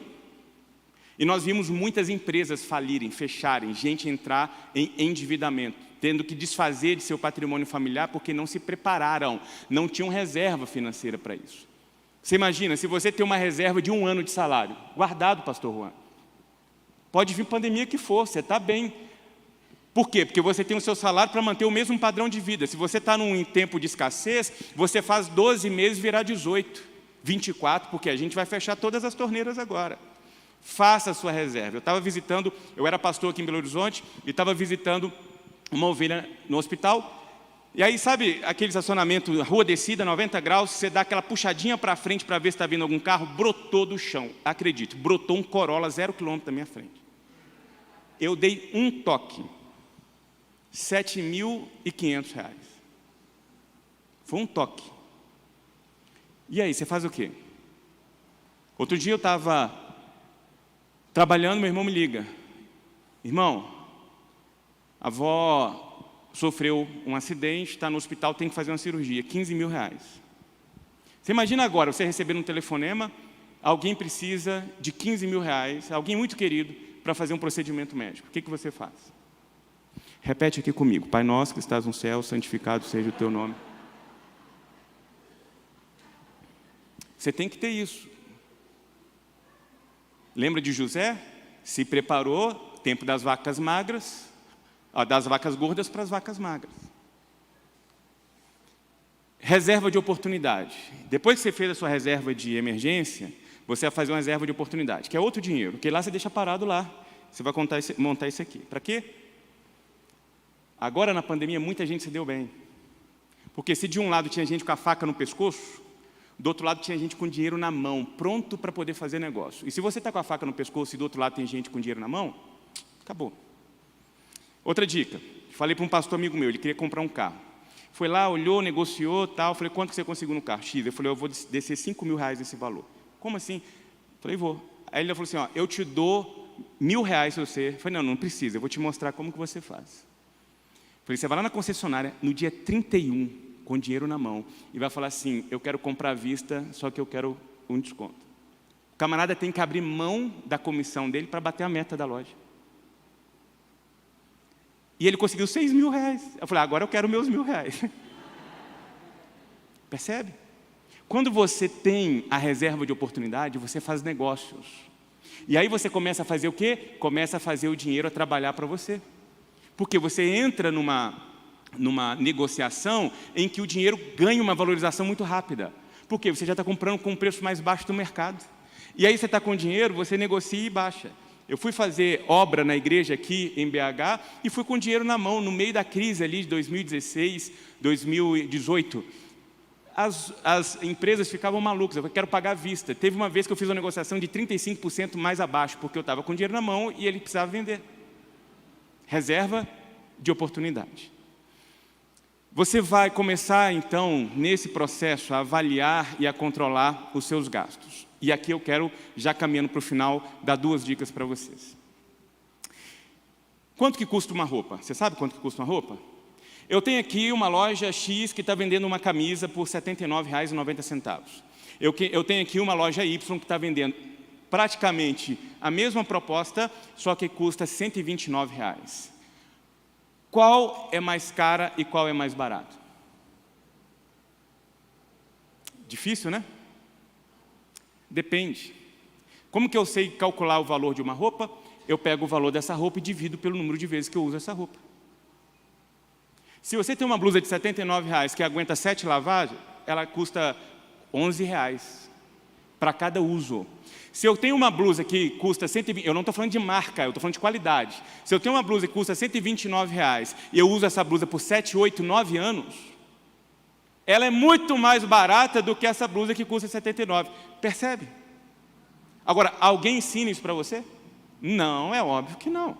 E nós vimos muitas empresas falirem, fecharem, gente entrar em endividamento, tendo que desfazer de seu patrimônio familiar porque não se prepararam, não tinham reserva financeira para isso. Você imagina, se você tem uma reserva de 1 ano de salário, guardado, pastor Juan, pode vir pandemia que for, você está bem. Por quê? Porque você tem o seu salário para manter o mesmo padrão de vida. Se você está num tempo de escassez, você faz 12 meses virar 18. 24, porque a gente vai fechar todas as torneiras agora. Faça a sua reserva. Eu era pastor aqui em Belo Horizonte, e estava visitando uma ovelha no hospital, e aí, sabe, aquele estacionamento, rua descida, 90 graus, você dá aquela puxadinha para frente para ver se está vindo algum carro, brotou do chão, acredito, brotou um Corolla 0 km da minha frente. Eu dei um toque, R$ 7.500. Foi um toque. E aí, você faz o quê? Outro dia eu estava trabalhando, meu irmão me liga. Irmão, a avó sofreu um acidente, está no hospital, tem que fazer uma cirurgia, 15 mil reais. Você imagina agora, você recebendo um telefonema, alguém precisa de 15 mil reais, alguém muito querido, para fazer um procedimento médico. O que você faz? Repete aqui comigo. Pai nosso que estás no céu, santificado seja o teu nome. Você tem que ter isso. Lembra de José? Se preparou, tempo das vacas magras, das vacas gordas para as vacas magras. Reserva de oportunidade. Depois que você fez a sua reserva de emergência, você vai fazer uma reserva de oportunidade, que é outro dinheiro, porque lá você deixa parado lá. Você vai montar isso aqui. Para quê? Agora na pandemia muita gente se deu bem. Porque se de um lado tinha gente com a faca no pescoço, do outro lado tinha gente com dinheiro na mão, pronto para poder fazer negócio. E se você está com a faca no pescoço e do outro lado tem gente com dinheiro na mão, acabou. Outra dica, falei para um pastor amigo meu, ele queria comprar um carro. Foi lá, olhou, negociou, tal, falei, quanto que você conseguiu no carro? X. Eu falei, eu vou descer R$5.000 nesse valor. Como assim? Eu falei, vou. Aí ele falou assim, ó, eu te dou R$1.000 se você... Eu falei, não precisa, eu vou te mostrar como que você faz. Eu falei, você vai lá na concessionária, no dia 31, com dinheiro na mão, e vai falar assim, eu quero comprar à vista, só que eu quero um desconto. O camarada tem que abrir mão da comissão dele para bater a meta da loja. E ele conseguiu R$6.000. Eu falei, agora eu quero meus R$1.000. Percebe? Quando você tem a reserva de oportunidade, você faz negócios. E aí você começa a fazer o quê? Começa a fazer o dinheiro a trabalhar para você. Porque você entra numa negociação em que o dinheiro ganha uma valorização muito rápida. Porque você já está comprando com um preço mais baixo do mercado. E aí você está com dinheiro, você negocia e baixa. Eu fui fazer obra na igreja aqui em BH e fui com dinheiro na mão, no meio da crise ali de 2016, 2018. As empresas ficavam malucas, eu quero pagar à vista. Teve uma vez que eu fiz uma negociação de 35% mais abaixo, porque eu estava com dinheiro na mão e ele precisava vender. Reserva de oportunidade. Você vai começar, então, nesse processo, a avaliar e a controlar os seus gastos. E aqui eu quero, já caminhando para o final, dar 2 dicas para vocês. Quanto que custa uma roupa? Você sabe quanto que custa uma roupa? Eu tenho aqui uma loja X que está vendendo uma camisa por R$ 79,90. Eu tenho aqui uma loja Y que está vendendo praticamente a mesma proposta, só que custa R$ 129. Qual é mais cara e qual é mais barato? Difícil, né? Depende. Como que eu sei calcular o valor de uma roupa? Eu pego o valor dessa roupa e divido pelo número de vezes que eu uso essa roupa. Se você tem uma blusa de R$ 79,00 que aguenta 7 lavagens, ela custa R$ 11,00 para cada uso. Se eu tenho uma blusa que custa 120, eu não estou falando de marca, eu estou falando de qualidade. Se eu tenho uma blusa que custa R$ 129,00 e eu uso essa blusa por 7, 8, 9 anos, ela é muito mais barata do que essa blusa que custa 79. Percebe? Agora, alguém ensina isso para você? Não, é óbvio que não.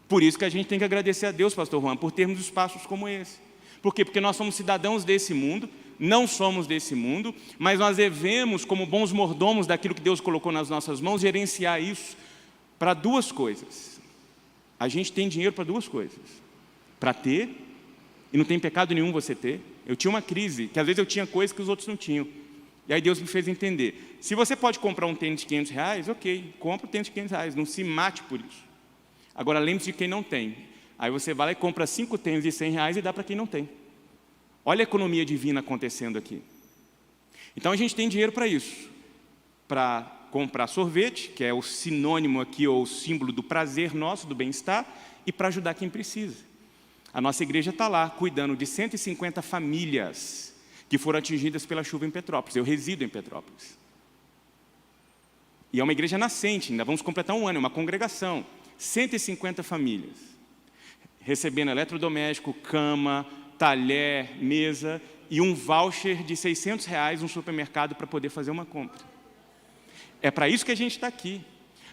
Por isso que a gente tem que agradecer a Deus, pastor Juan, por termos espaços como esse. Por quê? Porque nós somos cidadãos desse mundo, não somos desse mundo, mas nós devemos, como bons mordomos daquilo que Deus colocou nas nossas mãos, gerenciar isso para 2 coisas. A gente tem dinheiro para 2 coisas. Para ter, e não tem pecado nenhum você ter. Eu tinha uma crise, que às vezes eu tinha coisas que os outros não tinham. E aí Deus me fez entender. Se você pode comprar um tênis de R$500, ok, compra o tênis de R$500, não se mate por isso. Agora lembre-se de quem não tem. Aí você vai lá e compra 5 tênis de R$100 e dá para quem não tem. Olha a economia divina acontecendo aqui. Então a gente tem dinheiro para isso. Para comprar sorvete, que é o sinônimo aqui, ou o símbolo do prazer nosso, do bem-estar, e para ajudar quem precisa. A nossa igreja está lá, cuidando de 150 famílias que foram atingidas pela chuva em Petrópolis. Eu resido em Petrópolis. E é uma igreja nascente, ainda vamos completar um ano, é uma congregação. 150 famílias, recebendo eletrodoméstico, cama, talher, mesa e um voucher de R$600 no supermercado para poder fazer uma compra. É para isso que a gente está aqui.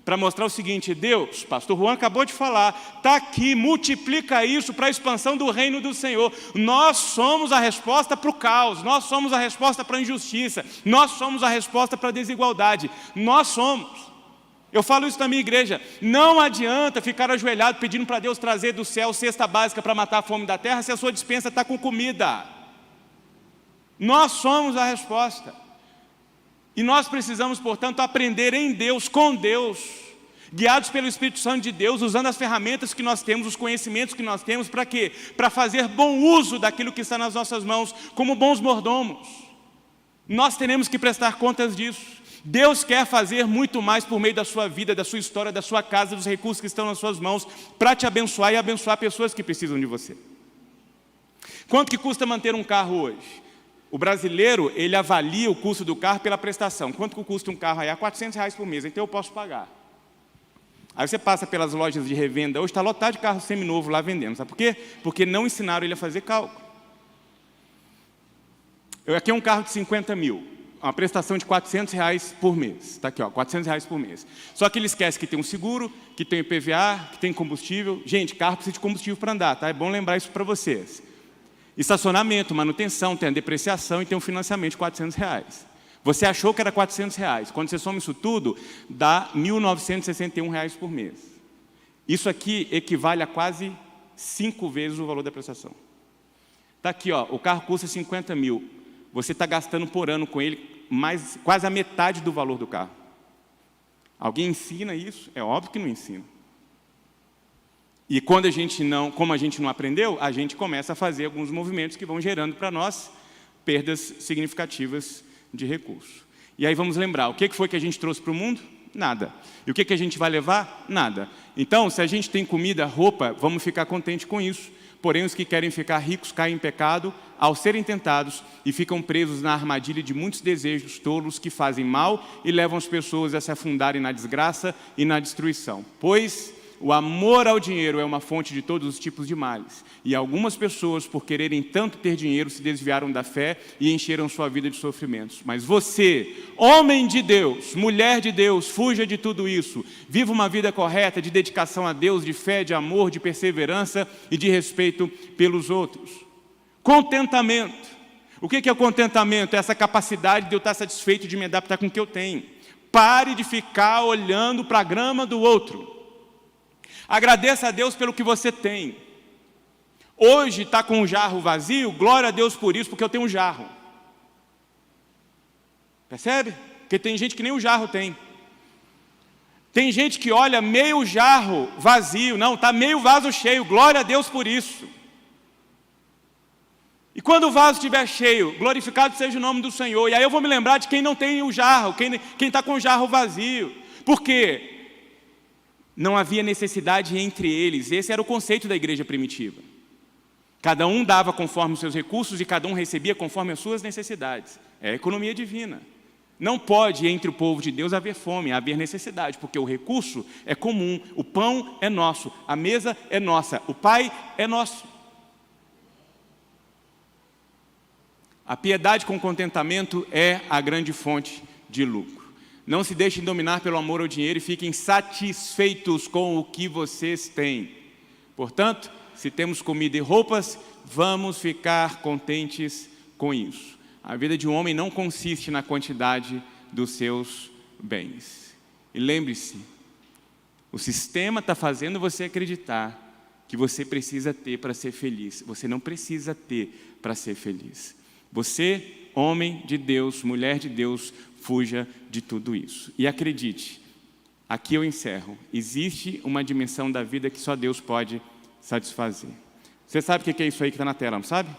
Para mostrar o seguinte, Deus, pastor Juan acabou de falar, está aqui, multiplica isso para a expansão do reino do Senhor. Nós somos a resposta para o caos, nós somos a resposta para a injustiça, nós somos a resposta para a desigualdade, nós somos. Eu falo isso na minha igreja, não adianta ficar ajoelhado pedindo para Deus trazer do céu cesta básica para matar a fome da terra se a sua despensa está com comida. Nós somos a resposta. E nós precisamos, portanto, aprender em Deus, com Deus, guiados pelo Espírito Santo de Deus, usando as ferramentas que nós temos, os conhecimentos que nós temos, para quê? Para fazer bom uso daquilo que está nas nossas mãos, como bons mordomos. Nós teremos que prestar contas disso. Deus quer fazer muito mais por meio da sua vida, da sua história, da sua casa, dos recursos que estão nas suas mãos, para te abençoar e abençoar pessoas que precisam de você. Quanto que custa manter um carro hoje? O brasileiro, ele avalia o custo do carro pela prestação. Quanto que custa um carro aí? R$400 por mês, então eu posso pagar. Aí você passa pelas lojas de revenda, hoje está lotado de carro seminovo lá vendendo. Sabe por quê? Porque não ensinaram ele a fazer cálculo. Aqui é um carro de 50 mil. uma prestação de R$400 por mês. Está aqui, ó, R$400 por mês. Só que ele esquece que tem um seguro, que tem IPVA, que tem combustível. Gente, carro precisa de combustível para andar, tá? É bom lembrar isso para vocês. Estacionamento, manutenção, tem a depreciação e tem um financiamento de R$400. Você achou que era R$400. Quando você soma isso tudo, dá R$1.961 por mês. Isso aqui equivale a quase 5 vezes o valor da prestação. Está aqui, ó, o carro custa 50 mil. Você está gastando por ano com ele quase a metade do valor do carro. Alguém ensina isso? É óbvio que não ensina. E quando como a gente não aprendeu, a gente começa a fazer alguns movimentos que vão gerando para nós perdas significativas de recurso. E aí vamos lembrar, o que foi que a gente trouxe para o mundo? Nada. E o que a gente vai levar? Nada. Então, se a gente tem comida, roupa, vamos ficar contente com isso. Porém, os que querem ficar ricos caem em pecado ao serem tentados e ficam presos na armadilha de muitos desejos tolos que fazem mal e levam as pessoas a se afundarem na desgraça e na destruição. Pois o amor ao dinheiro é uma fonte de todos os tipos de males. E algumas pessoas, por quererem tanto ter dinheiro, se desviaram da fé e encheram sua vida de sofrimentos. Mas você, homem de Deus, mulher de Deus, fuja de tudo isso. Viva uma vida correta de dedicação a Deus, de fé, de amor, de perseverança e de respeito pelos outros. Contentamento. O que é o contentamento? É essa capacidade de eu estar satisfeito de me adaptar com o que eu tenho. Pare de ficar olhando para a grama do outro. Agradeça a Deus pelo que você tem. Hoje está com um jarro vazio, glória a Deus por isso, porque eu tenho um jarro. Percebe? Porque tem gente que nem o jarro tem. Tem gente que olha meio jarro vazio, não, está meio vaso cheio, glória a Deus por isso. E quando o vaso estiver cheio, glorificado seja o nome do Senhor. E aí eu vou me lembrar de quem não tem o jarro, quem está com o jarro vazio. Por quê? Não havia necessidade entre eles. Esse era o conceito da igreja primitiva. Cada um dava conforme os seus recursos e cada um recebia conforme as suas necessidades. É a economia divina. Não pode entre o povo de Deus haver fome, haver necessidade, porque o recurso é comum, o pão é nosso, a mesa é nossa, o Pai é nosso. A piedade com contentamento é a grande fonte de lucro. Não se deixem dominar pelo amor ao dinheiro e fiquem satisfeitos com o que vocês têm. Portanto, se temos comida e roupas, vamos ficar contentes com isso. A vida de um homem não consiste na quantidade dos seus bens. E lembre-se, o sistema está fazendo você acreditar que você precisa ter para ser feliz. Você não precisa ter para ser feliz. Você, homem de Deus, mulher de Deus, fuja de tudo isso. E acredite, aqui eu encerro, existe uma dimensão da vida que só Deus pode satisfazer. Você sabe o que é isso aí que está na tela, não sabe?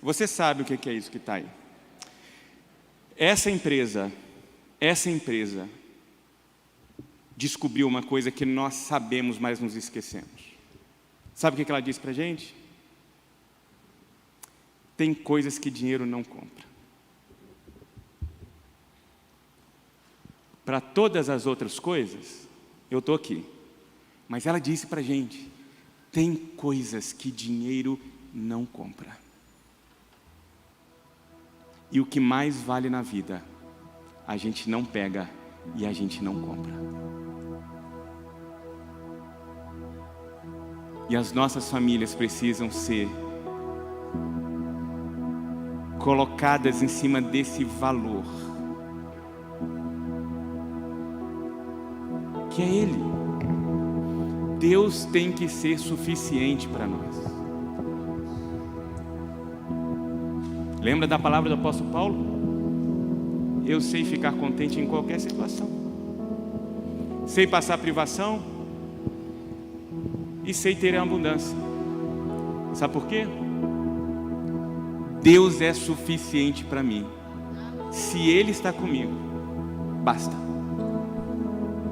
Você sabe o que é isso que está aí. Essa empresa descobriu uma coisa que nós sabemos, mas nos esquecemos. Sabe o que ela disse para a gente? Tem coisas que dinheiro não compra. Para todas as outras coisas, eu estou aqui. Mas ela disse para a gente, tem coisas que dinheiro não compra. E o que mais vale na vida, a gente não pega e a gente não compra. E as nossas famílias precisam ser colocadas em cima desse valor, que é Ele. Deus tem que ser suficiente para nós. Lembra da palavra do apóstolo Paulo? Eu sei ficar contente em qualquer situação. Sei passar privação e sei ter a abundância. Sabe por quê? Deus é suficiente para mim. Se Ele está comigo, basta.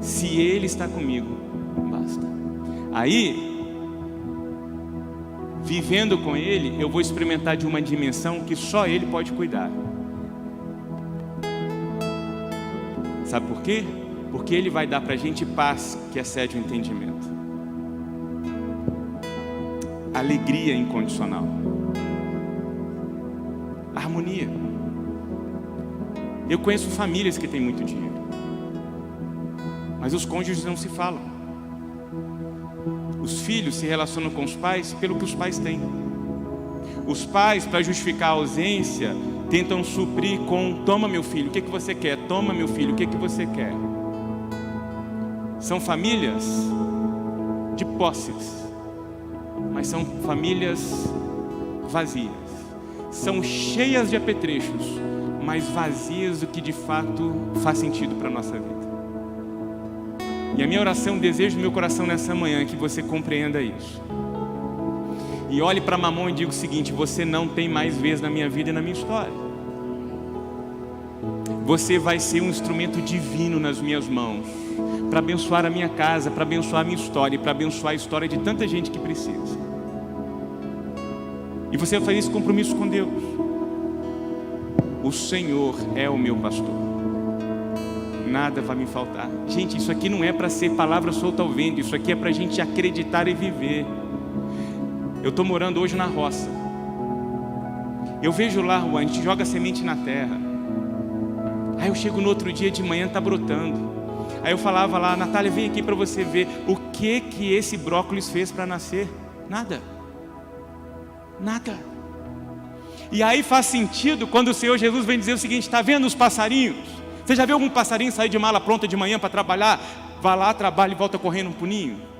Se Ele está comigo, basta. Aí, vivendo com Ele, eu vou experimentar de uma dimensão que só Ele pode cuidar. Sabe por quê? Porque Ele vai dar para a gente paz que excede o entendimento. Alegria incondicional. Harmonia. Eu conheço famílias que têm muito dinheiro, mas os cônjuges não se falam. Os filhos se relacionam com os pais pelo que os pais têm. Os pais, para justificar a ausência, tentam suprir com: toma meu filho, o que você quer? Toma meu filho, o que você quer? São famílias de posses, mas são famílias vazias. São cheias de apetrechos, mas vazias do que de fato faz sentido para a nossa vida. E a minha oração, o desejo do meu coração nessa manhã é que você compreenda isso. E olhe para Mamon e diga o seguinte: você não tem mais vez na minha vida e na minha história. Você vai ser um instrumento divino nas minhas mãos, para abençoar a minha casa, para abençoar a minha história e para abençoar a história de tanta gente que precisa. E você vai fazer esse compromisso com Deus. O Senhor é o meu pastor, nada vai me faltar. Gente, isso aqui não é para ser palavra solta ao vento, isso aqui é para a gente acreditar e viver. Eu estou morando hoje na roça. Eu vejo lá, a gente joga semente na terra. Aí eu chego no outro dia de manhã, está brotando. Aí eu falava lá: Natália, vem aqui para você ver o que esse brócolis fez para nascer. Nada. Nada. E aí faz sentido quando o Senhor Jesus vem dizer o seguinte: está vendo os passarinhos? Você já viu algum passarinho sair de mala pronta de manhã para trabalhar? Vai lá, trabalha e volta correndo pro ninho?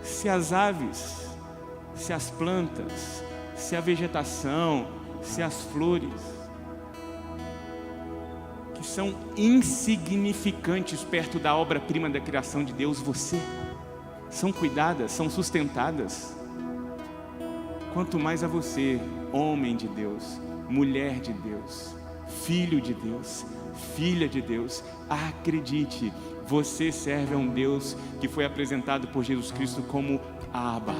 Se as aves, se as plantas, se a vegetação, se as flores, que são insignificantes perto da obra-prima da criação de Deus, você, são cuidadas, são sustentadas, quanto mais a você, homem de Deus, mulher de Deus, filho de Deus, filha de Deus. Acredite, você serve a um Deus que foi apresentado por Jesus Cristo como Abba.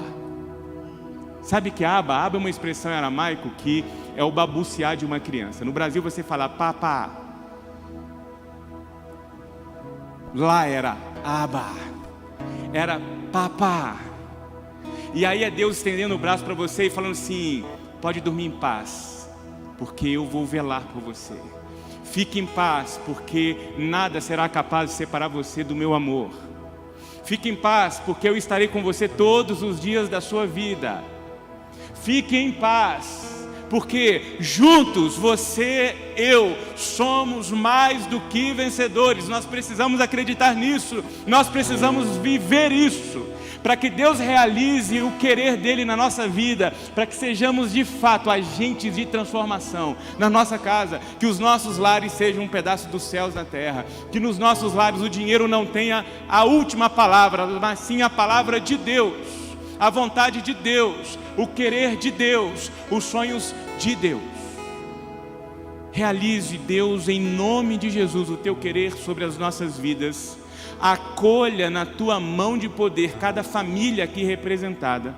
Sabe que Abba é uma expressão em aramaico que é o babuciar de uma criança. No Brasil você fala papá, lá era Abba, era papá. E aí é Deus estendendo o braço para você e falando assim: pode dormir em paz, porque eu vou velar por você. Fique em paz, porque nada será capaz de separar você do meu amor. Fique em paz, porque eu estarei com você todos os dias da sua vida. Fique em paz, porque juntos você, eu, somos mais do que vencedores. Nós precisamos acreditar nisso, nós precisamos viver isso, para que Deus realize o querer dele na nossa vida, para que sejamos de fato agentes de transformação na nossa casa, que os nossos lares sejam um pedaço dos céus na terra, que nos nossos lares o dinheiro não tenha a última palavra, mas sim a palavra de Deus, a vontade de Deus, o querer de Deus, os sonhos de Deus. Realize, Deus, em nome de Jesus, o teu querer sobre as nossas vidas. Acolha na tua mão de poder cada família aqui representada.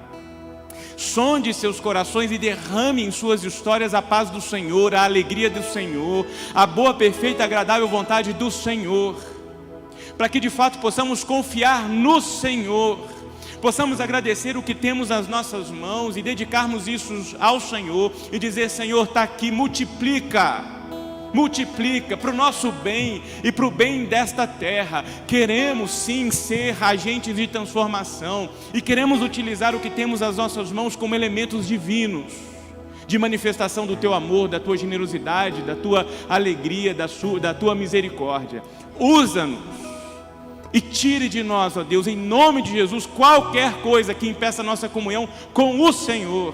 Sonde seus corações e derrame em suas histórias a paz do Senhor, a alegria do Senhor, a boa, perfeita, agradável vontade do Senhor, para que de fato possamos confiar no Senhor, possamos agradecer o que temos nas nossas mãos e dedicarmos isso ao Senhor e dizer: Senhor, está aqui, multiplica para o nosso bem e para o bem desta terra. Queremos sim ser agentes de transformação e queremos utilizar o que temos nas nossas mãos como elementos divinos, de manifestação do teu amor, da tua generosidade, da tua alegria, da tua misericórdia. Usa-nos e tire de nós, ó Deus, em nome de Jesus, qualquer coisa que impeça a nossa comunhão com o Senhor.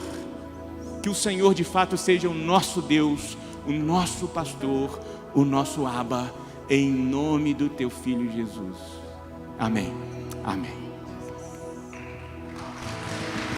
Que o Senhor de fato seja o nosso Deus, o nosso pastor, o nosso Abba, em nome do teu Filho Jesus. Amém. Amém.